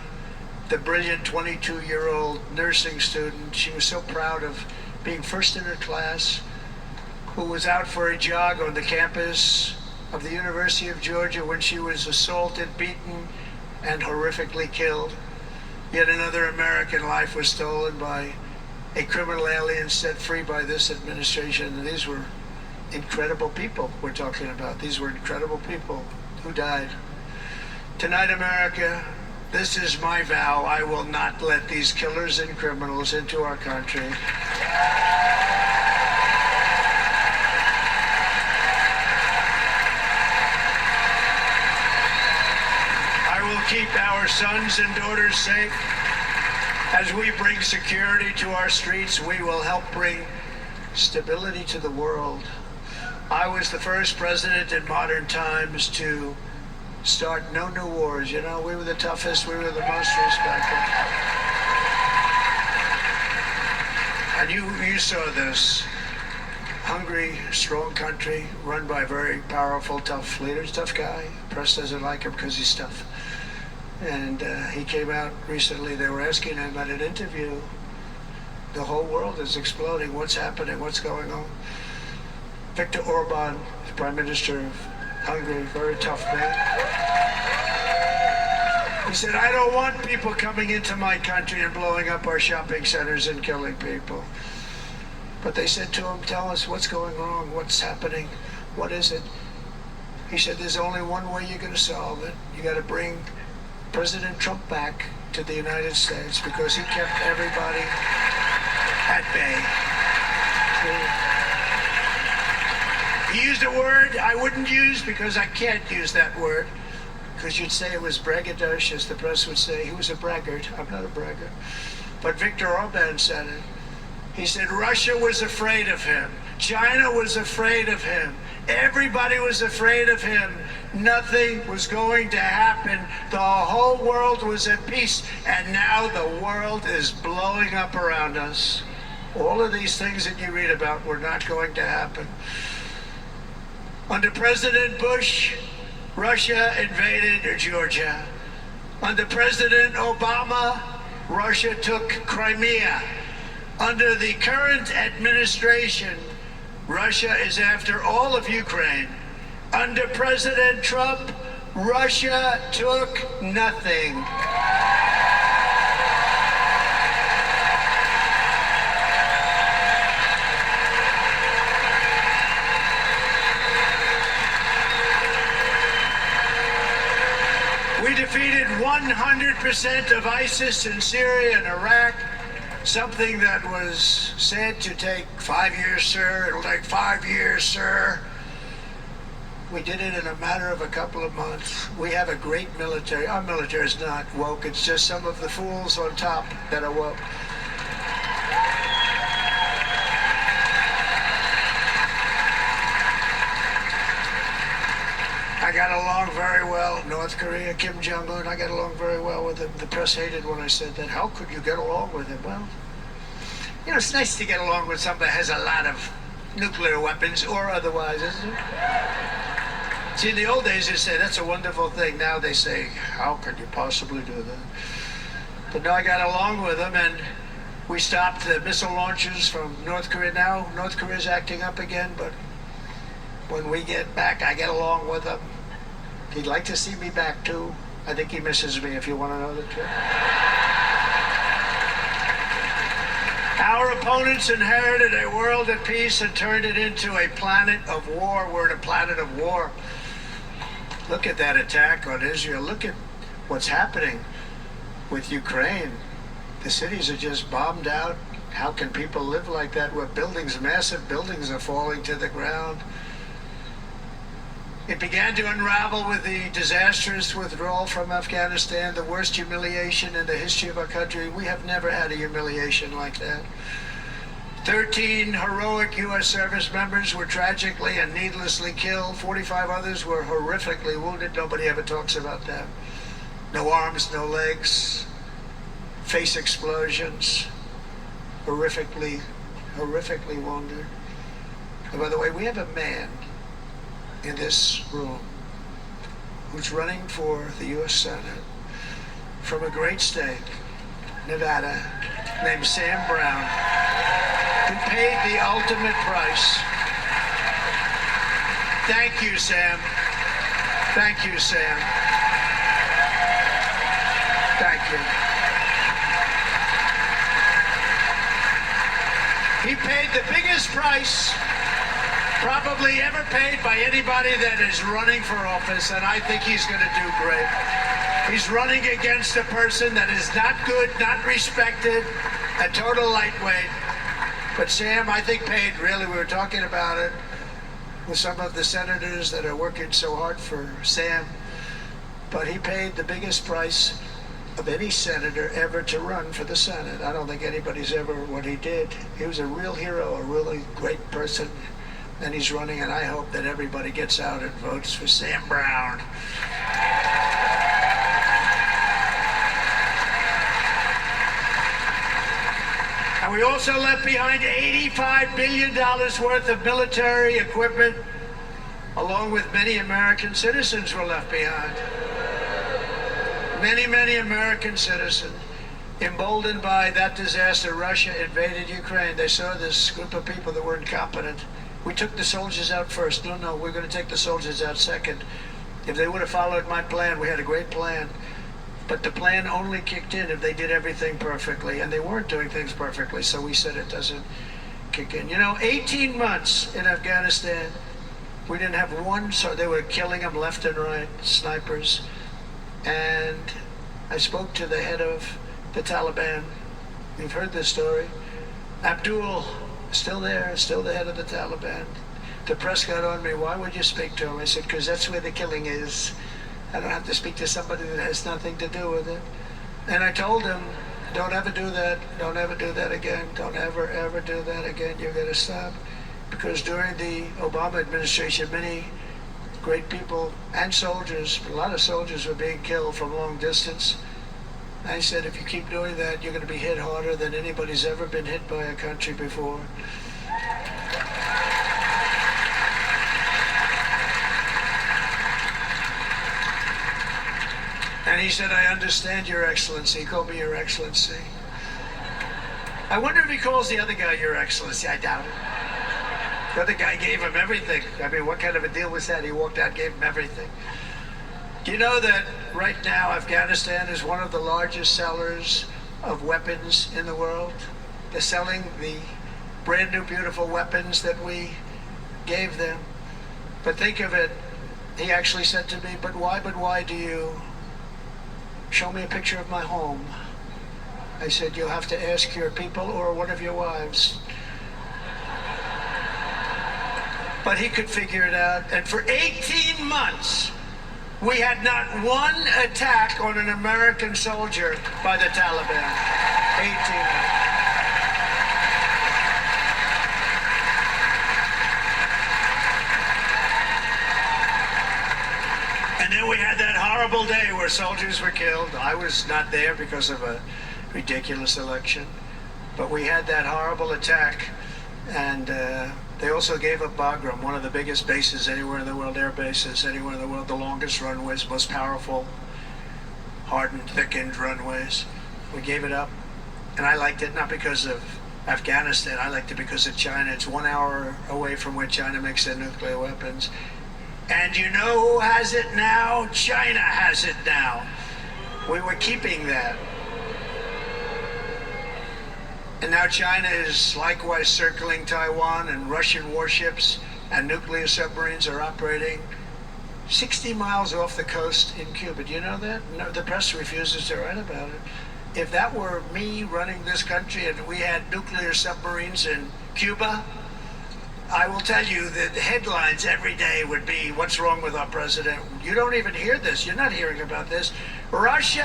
the brilliant 22-year-old nursing student. She was so proud of being first in her class, who was out for a jog on the campus of the University of Georgia when she was assaulted, beaten, and horrifically killed. Yet another American life was stolen by a criminal alien set free by this administration. And these were incredible people we're talking about. These were incredible people who died. Tonight, America, this is my vow. I will not let these killers and criminals into our country. I will keep our sons and daughters safe. As we bring security to our streets, we will help bring stability to the world. I was the first president in modern times to start no new wars. You know, we were the toughest, we were the most respected. And you saw this. Hungry, strong country, run by very powerful, tough leaders, tough guy. Press doesn't like him because he's tough. And he came out recently, they were asking him at an interview, the whole world is exploding, what's happening, what's going on? Viktor Orban, the Prime Minister of Hungary, very tough man. He said, I don't want people coming into my country and blowing up our shopping centers and killing people. But they said to him, tell us what's going wrong, what's happening, what is it? He said, there's only one way you're going to solve it. You got to bring President Trump back to the United States because he kept everybody at bay. He used a word I wouldn't use because I can't use that word, because you'd say it was braggadocio, as the press would say. He was a braggart. I'm not a braggart. But Viktor Orban said it. He said Russia was afraid of him. China was afraid of him. Everybody was afraid of him. Nothing was going to happen. The whole world was at peace. And now the world is blowing up around us. All of these things that you read about were not going to happen. Under President Bush, Russia invaded Georgia. Under President Obama, Russia took Crimea. Under the current administration, Russia is after all of Ukraine. Under President Trump, Russia took nothing. We defeated 100% of ISIS in Syria and Iraq, something that was said to take 5 years, sir. It'll take 5 years, sir. We did it in a matter of a couple of months. We have a great military. Our military is not woke. It's just some of the fools on top that are woke. I got along very well. North Korea, Kim Jong-un, I got along very well with him. The press hated when I said that. How could you get along with him? Well, you know, it's nice to get along with somebody that has a lot of nuclear weapons or otherwise, isn't it? See, in the old days, they say, that's a wonderful thing. Now they say, how could you possibly do that? But no, I got along with him, and we stopped the missile launches from North Korea. Now North Korea's acting up again, but when we get back, I get along with him. He'd like to see me back, too. I think he misses me, if you want to know the truth. Our opponents inherited a world at peace and turned it into a planet of war. We're in a planet of war. Look at that attack on Israel. Look at what's happening with Ukraine. The cities are just bombed out. How can people live like that where buildings, massive buildings, are falling to the ground? It began to unravel with the disastrous withdrawal from Afghanistan, the worst humiliation in the history of our country. We have never had a humiliation like that. 13 heroic U.S. service members were tragically and needlessly killed. 45 others were horrifically wounded. Nobody ever talks about that. No arms, no legs, face explosions, horrifically wounded. And by the way, we have a man in this room who's running for the U.S. Senate from a great state, Nevada, named Sam Brown, who paid the ultimate price. Thank you, Sam. Thank you, Sam. Thank you. He paid the biggest price probably ever paid by anybody that is running for office, and I think he's going to do great. He's running against a person that is not good, not respected, a total lightweight. But Sam, I think, paid, really, we were talking about it with some of the senators that are working so hard for Sam, but he paid the biggest price of any senator ever to run for the Senate. I don't think anybody's ever what he did. He was a real hero, a really great person. And he's running, and I hope that everybody gets out and votes for Sam Brown. And we also left behind $85 billion worth of military equipment, along with many American citizens were left behind. Many American citizens, emboldened by that disaster. Russia invaded Ukraine. They saw this group of people that were incompetent. We took the soldiers out first. No, we're going to take the soldiers out second. If they would have followed my plan, we had a great plan. But the plan only kicked in if they did everything perfectly, and they weren't doing things perfectly, so we said it doesn't kick in. You know, 18 months in Afghanistan, we didn't have one, so they were killing them left and right, snipers. And I spoke to the head of the Taliban. You've heard this story. Abdul, still there, still the head of the Taliban. The press got on me, why would you speak to him? I said, because that's where the killing is. I don't have to speak to somebody that has nothing to do with it. And I told him, don't ever do that. Don't ever do that again. Don't ever do that again. You're going to stop. Because during the Obama administration, many great people and soldiers, a lot of soldiers were being killed from long distance. I said, if you keep doing that, you're going to be hit harder than anybody's ever been hit by a country before. And And he said, I understand, Your Excellency. He called me Your Excellency. I wonder if he calls the other guy Your Excellency. I doubt it. The other guy gave him everything. I mean, what kind of a deal was that? He walked out, gave him everything. Do you know that right now Afghanistan is one of the largest sellers of weapons in the world? They're selling the brand new beautiful weapons that we gave them. But think of it, he actually said to me, but why do you show me a picture of my home? I said, you'll have to ask your people or one of your wives. But he could figure it out. And for 18 months, we had not one attack on an American soldier by the Taliban. 18 months. And then we had that horrible day where soldiers were killed. I was not there because of a ridiculous election. But we had that horrible attack. And they also gave up Bagram, one of the biggest bases anywhere in the world, air bases anywhere in the world, the longest runways, most powerful, hardened, thickened runways. We gave it up. And I liked it not because of Afghanistan. I liked it because of China. It's 1 hour away from where China makes their nuclear weapons. And you know who has it now? China has it now. We were keeping that. And now China is likewise circling Taiwan, and Russian warships and nuclear submarines are operating 60 miles off the coast in Cuba. Do you know that? No, the press refuses to write about it. If that were me running this country and we had nuclear submarines in Cuba, I will tell you that the headlines every day would be, what's wrong with our president? You don't even hear this. You're not hearing about this. Russia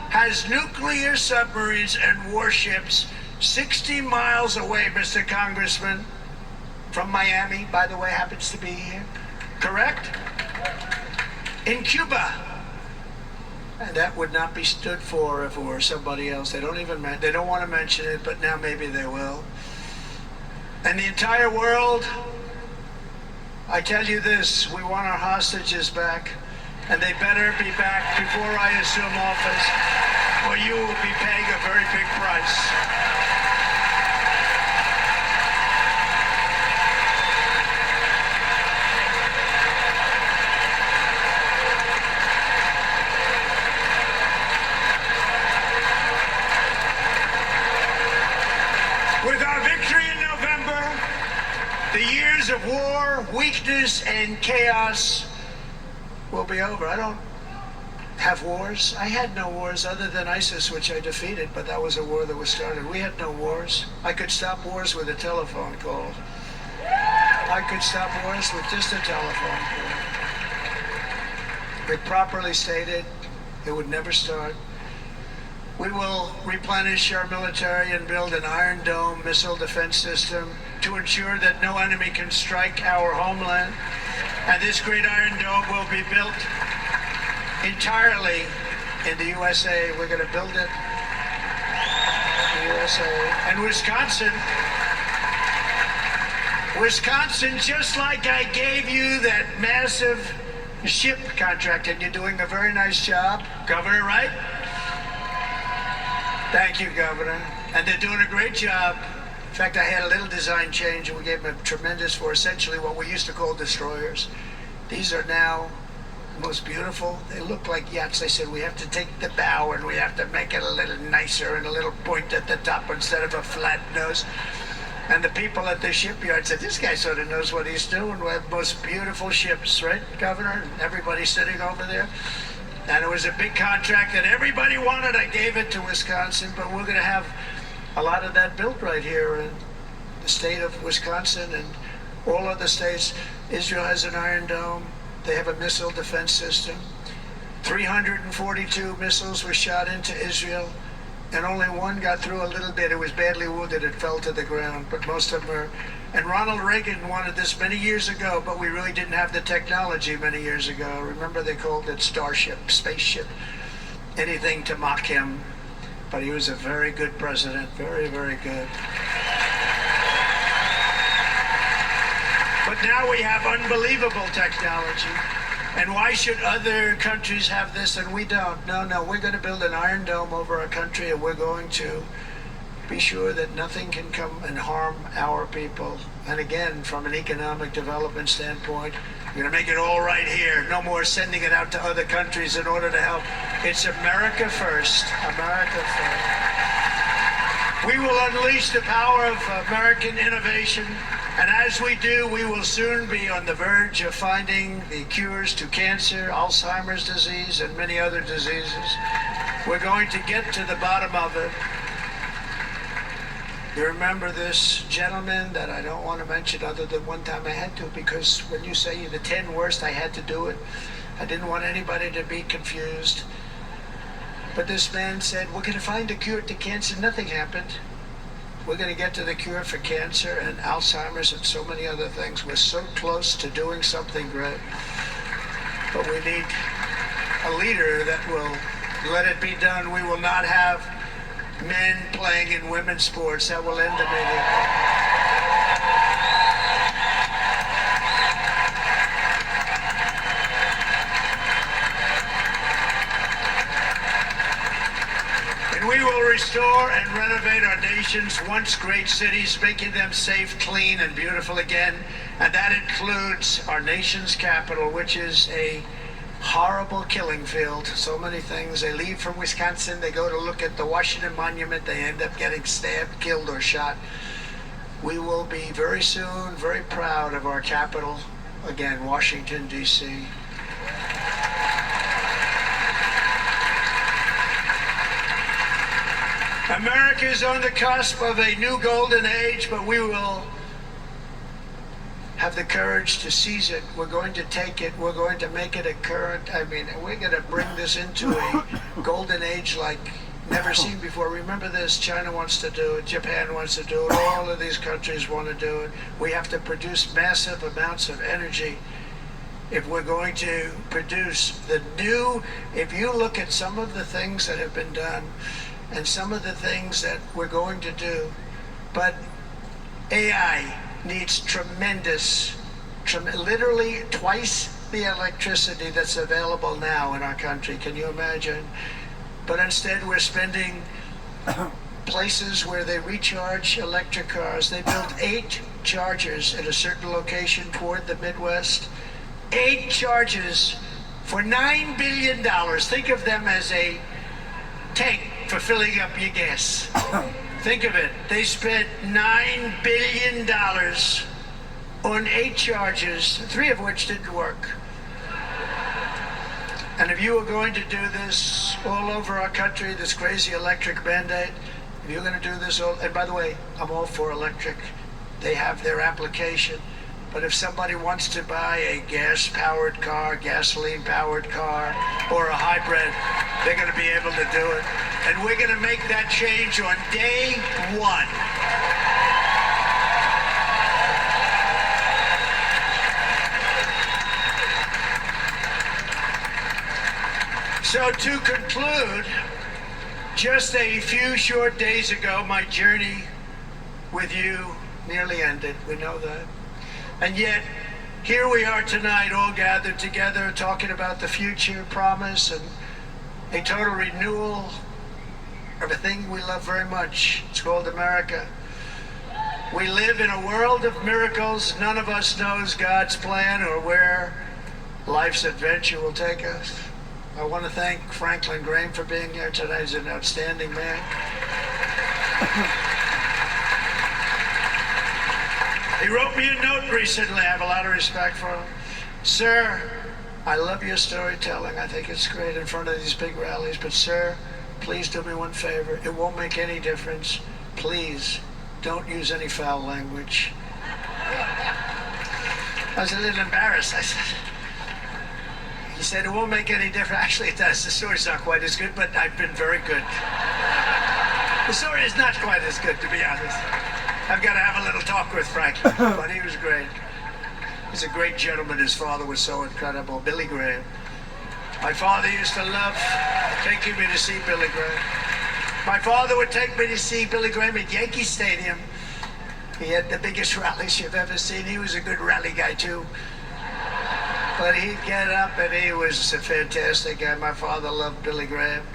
has nuclear submarines and warships 60 miles away, Mr. Congressman, from Miami, by the way, happens to be here. Correct? In Cuba. And that would not be stood for if it were somebody else. They don't want to mention it, but now maybe they will. And the entire world, I tell you this, we want our hostages back, and they better be back before I assume office, or you will be paying a very big price. With our victory in November, the years of war, weakness, and chaos will be over. I don't have wars. I had no wars other than ISIS, which I defeated, but that was a war that was started. We had no wars. I could stop wars with a telephone call. I could stop wars with just a telephone call. If properly stated, it would never start. We will replenish our military and build an Iron Dome missile defense system to ensure that no enemy can strike our homeland. And this great Iron Dome will be built entirely in the USA. We're going to build it in the USA. And Wisconsin, just like I gave you that massive ship contract, and you're doing a very nice job, Governor, right? Thank you, Governor. And they're doing a great job. In fact, I had a little design change, and we gave them a tremendous for essentially what we used to call destroyers. These are now the most beautiful. They look like yachts. They said we have to take the bow and we have to make it a little nicer and a little point at the top instead of a flat nose. And the people at the shipyard said, this guy sort of knows what he's doing. We have the most beautiful ships, right, Governor? And everybody's sitting over there. And it was a big contract that everybody wanted. I gave it to Wisconsin, but we're going to have a lot of that built right here in the state of Wisconsin and all other states. Israel has an Iron Dome. They have a missile defense system. 342 missiles were shot into Israel, and only one got through a little bit. It was badly wounded. It fell to the ground, but most of them are. And Ronald Reagan wanted this many years ago, but we really didn't have the technology many years ago. Remember, they called it Starship, spaceship, anything to mock him. But he was a very good president, very, very good. But now we have unbelievable technology. And why should other countries have this and we don't? No, we're going to build an iron dome over our country, and we're going to be sure that nothing can come and harm our people. And again, from an economic development standpoint, we're going to make it all right here. No more sending it out to other countries in order to help. It's America first. America first. We will unleash the power of American innovation. And as we do, we will soon be on the verge of finding the cures to cancer, Alzheimer's disease, and many other diseases. We're going to get to the bottom of it. You remember this gentleman that I don't want to mention other than one time I had to, because when you say the 10 worst, I had to do it. I didn't want anybody to be confused. But this man said, we're going to find a cure to cancer. Nothing happened. We're going to get to the cure for cancer and Alzheimer's and so many other things. We're so close to doing something great. But we need a leader that will let it be done. We will not have men playing in women's sports. That will end the meeting. And we will restore and renovate our nation's once great cities, making them safe, clean, and beautiful again. And that includes our nation's capital, which is a horrible killing field. So many things. They leave from Wisconsin, they go to look at the Washington Monument, they end up getting stabbed, killed, or shot. We will be very soon very proud of our capital, again, Washington, D.C. America is on the cusp of a new golden age, but we will have the courage to seize it. We're going to take it. We're going to make it a current. We're going to bring this into a golden age like never seen before. Remember this, China wants to do it, Japan wants to do it, all of these countries want to do it. We have to produce massive amounts of energy if we're going to produce the new. If you look at some of the things that have been done and some of the things that we're going to do, but AI needs literally twice the electricity that's available now in our country. Can you imagine? But instead we're spending places where they recharge electric cars. They built 8 chargers at a certain location toward the Midwest. 8 chargers for $9 billion. Think of them as a tank for filling up your gas. Think of it. They spent $9 billion on 8 chargers, 3 of which didn't work. And if you are going to do this all over our country, this crazy electric mandate, if you're going to do this all, and by the way, I'm all for electric. They have their application. But if somebody wants to buy a gas-powered car, gasoline-powered car, or a hybrid, they're going to be able to do it. And we're going to make that change on day 1. So to conclude, just a few short days ago, my journey with you nearly ended. We know that. And yet, here we are tonight, all gathered together, talking about the future, promise, and a total renewal of a thing we love very much. It's called America. We live in a world of miracles. None of us knows God's plan or where life's adventure will take us. I want to thank Franklin Graham for being here tonight. He's an outstanding man. He wrote me a note recently. I have a lot of respect for him. Sir, I love your storytelling. I think it's great in front of these big rallies. But sir, please do me one favor. It won't make any difference. Please don't use any foul language. I was a little embarrassed. I said, he said, it won't make any difference. Actually, it does. The story's not quite as good, but I've been very good. The story is not quite as good, to be honest. I've got to have a little talk with Frank, but he was great. He's a great gentleman. His father was so incredible, Billy Graham. My father used to love taking me to see Billy Graham. My father would take me to see Billy Graham at Yankee Stadium. He had the biggest rallies you've ever seen. He was a good rally guy, too. But he'd get up and he was a fantastic guy. My father loved Billy Graham.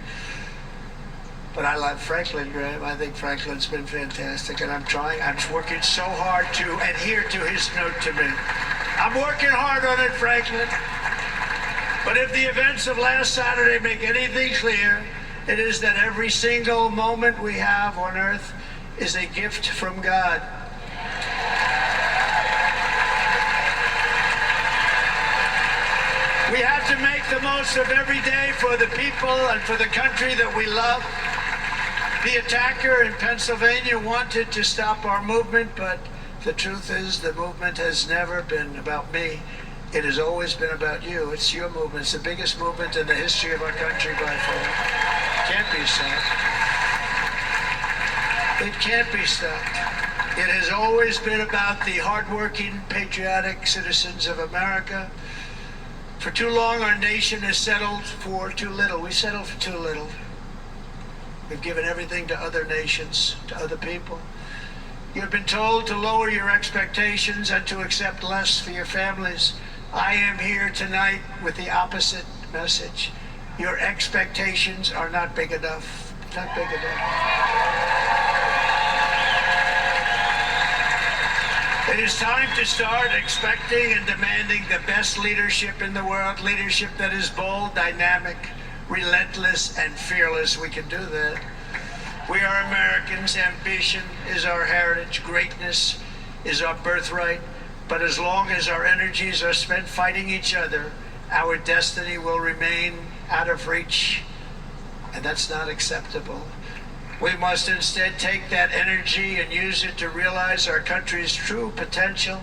But I love Franklin Graham. I think Franklin's been fantastic, and I'm working so hard to adhere to his note to me. I'm working hard on it, Franklin. But if the events of last Saturday make anything clear, it is that every single moment we have on earth is a gift from God. We have to make the most of every day for the people and for the country that we love. The attacker in Pennsylvania wanted to stop our movement, but the truth is the movement has never been about me. It has always been about you. It's your movement. It's the biggest movement in the history of our country by far. Can't be stopped. It can't be stopped. It has always been about the hardworking, patriotic citizens of America. For too long, our nation has settled for too little. We settled for too little. We've given everything to other nations, to other people. You've been told to lower your expectations and to accept less for your families. I am here tonight with the opposite message. Your expectations are not big enough. Not big enough. It is time to start expecting and demanding the best leadership in the world, leadership that is bold, dynamic, relentless, and fearless. We can do that. We are Americans. Ambition is our heritage. Greatness is our birthright. But as long as our energies are spent fighting each other, our destiny will remain out of reach, and that's not acceptable. We must instead take that energy and use it to realize our country's true potential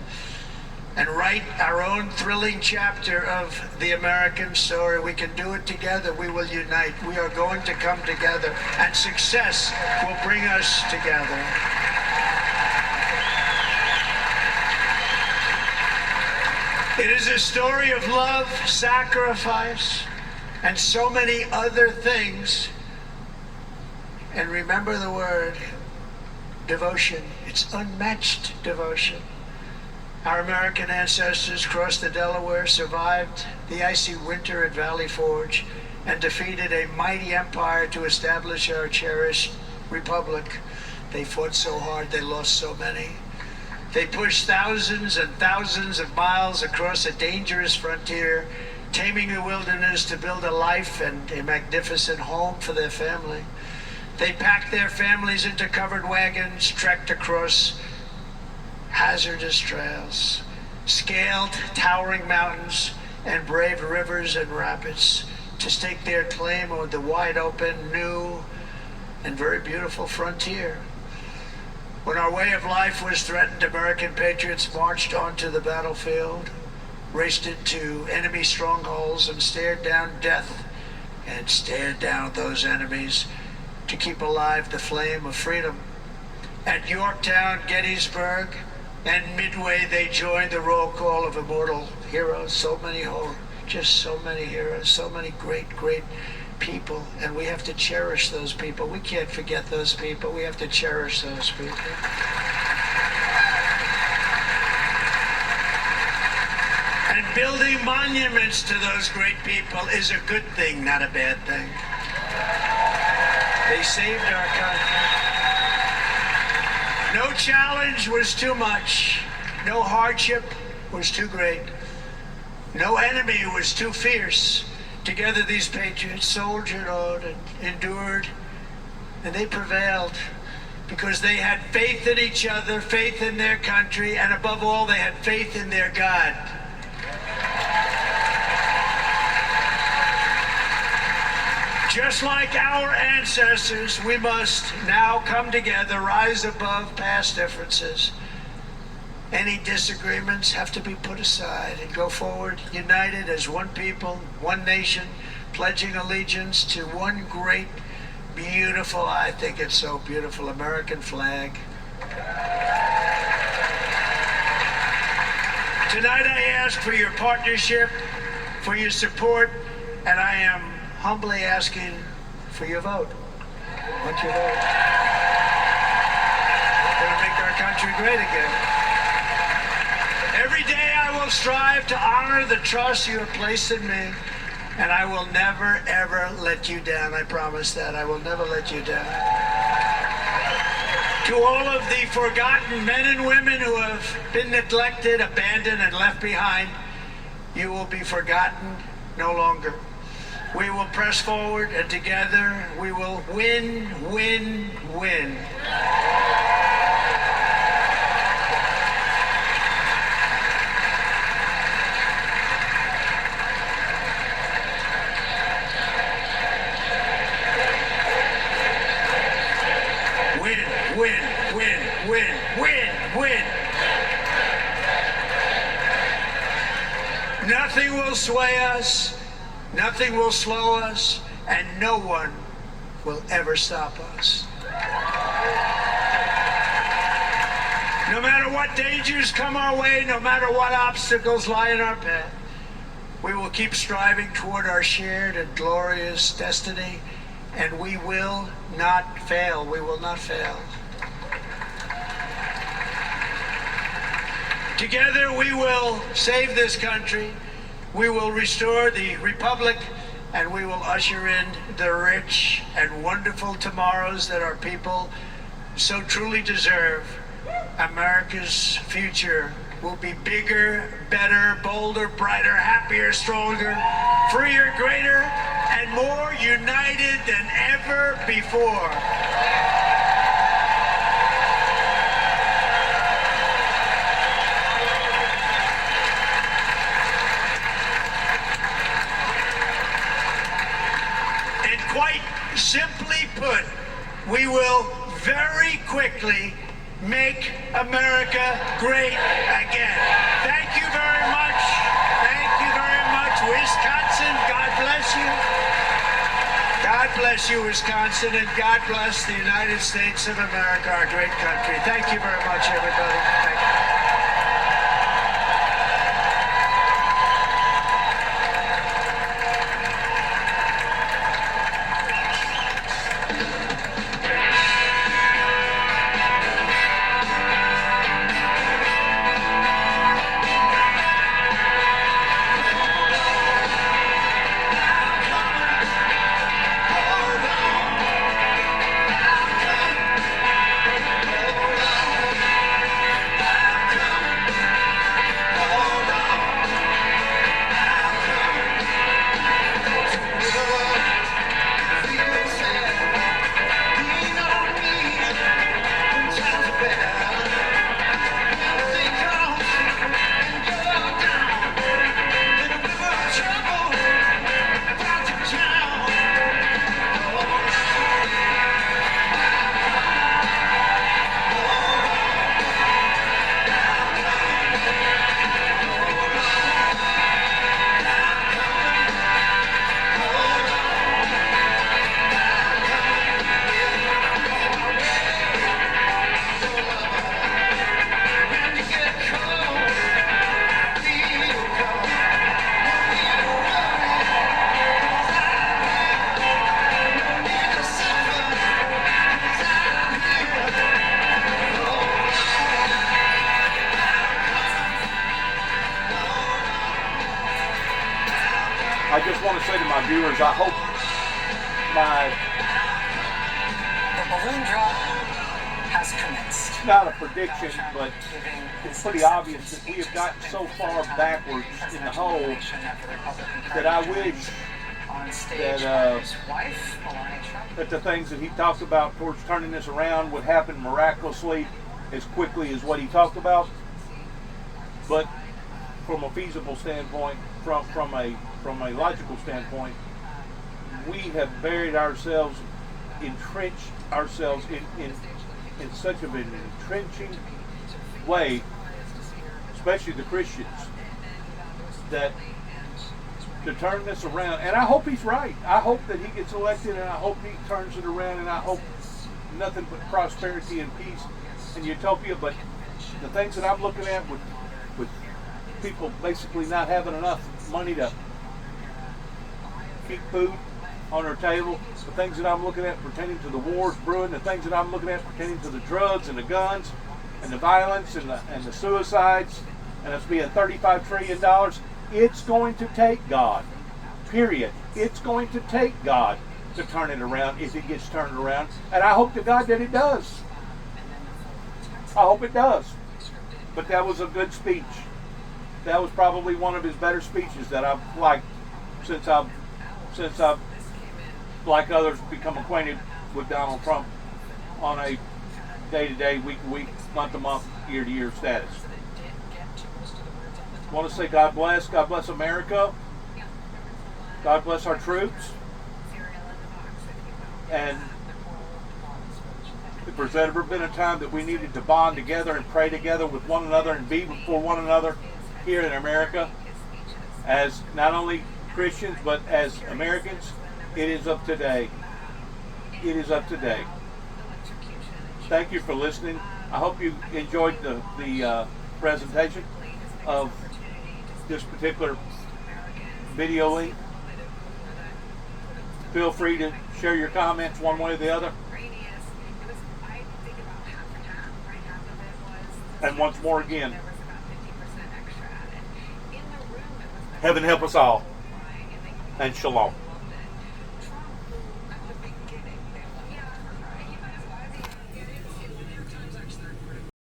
and write our own thrilling chapter of the American story. We can do it together. We will unite. We are going to come together, and success will bring us together. It is a story of love, sacrifice, and so many other things. And remember the word, devotion. It's unmatched devotion. Our American ancestors crossed the Delaware, survived the icy winter at Valley Forge, and defeated a mighty empire to establish our cherished republic. They fought so hard, they lost so many. They pushed thousands and thousands of miles across a dangerous frontier, taming the wilderness to build a life and a magnificent home for their family. They packed their families into covered wagons, trekked across hazardous trails, scaled towering mountains, and braved rivers and rapids to stake their claim on the wide open, new, and very beautiful frontier. When our way of life was threatened, American patriots marched onto the battlefield, raced into enemy strongholds, and stared down death and stared down those enemies to keep alive the flame of freedom. At Yorktown, Gettysburg, and Midway, they joined the roll call of immortal heroes. So many heroes, so many great people, and we have to cherish those people. We can't forget those people. We have to cherish those people. And building monuments to those great people is a good thing, not a bad thing. They saved our country. No challenge was too much. No hardship was too great. No enemy was too fierce. Together these patriots soldiered on and endured, and they prevailed because they had faith in each other, faith in their country, and above all, they had faith in their God. Just like our ancestors, we must now come together, rise above past differences. Any disagreements have to be put aside and go forward united as one people, one nation, pledging allegiance to one great, beautiful, I think it's so beautiful, American flag. Tonight I ask for your partnership, for your support, and I am humbly asking for your vote. I want your vote. We're going to make our country great again. Every day I will strive to honor the trust you have placed in me, and I will never, ever let you down. I promise that. I will never let you down. To all of the forgotten men and women who have been neglected, abandoned, and left behind, you will be forgotten no longer. We will press forward, and together we will win, win, win. Win, win, win, win, win. Nothing will sway us, nothing will slow us, and no one will ever stop us. No matter what dangers come our way, no matter what obstacles lie in our path, we will keep striving toward our shared and glorious destiny, and we will not fail. We will not fail. Together we will save this country, we will restore the republic, and we will usher in the rich and wonderful tomorrows that our people so truly deserve. America's future will be bigger, better, bolder, brighter, happier, stronger, freer, greater, and more united than ever before. Quite simply put, we will very quickly make America great again. Thank you very much. Thank you very much, Wisconsin. God bless you. God bless you, Wisconsin, and God bless the United States of America, our great country. Thank you very much, everybody. Thank you. I just want to say to my viewers, I hope The balloon drop has commenced. not a prediction, but it's pretty obvious that we have gotten so far backwards in the hole that I wish that the things that he talked about towards turning this around would happen miraculously as quickly as what he talked about. But from a feasible standpoint, from a logical standpoint, we have buried ourselves, entrenched ourselves in such of an entrenching way, especially the Christians, that to turn this around, and I hope he's right. I hope that he gets elected, and I hope he turns it around, and I hope nothing but prosperity and peace and utopia. But the things that I'm looking at with people basically not having enough money to keep food on their table, the things that I'm looking at pertaining to the wars brewing, the things that I'm looking at pertaining to the drugs and the guns and the violence and the suicides and us being $35 trillion, it's going to take God. Period. It's going to take God to turn it around if it gets turned around. And I hope to God that it does. I hope it does. But that was a good speech. That was probably one of his better speeches that I've liked since I've like others become acquainted with Donald Trump on a day-to-day, week-to-week, month-to-month, year-to-year status. I want to say God bless America. God bless our troops. And if there's ever been a time that we needed to bond together and pray together with one another and be before one another here in America, as not only Christians but as Americans, it is of today. It is of today. Thank you for listening. I hope you enjoyed the presentation of this particular video link. Feel free to share your comments one way or the other. And once more again, heaven help us all, and shalom.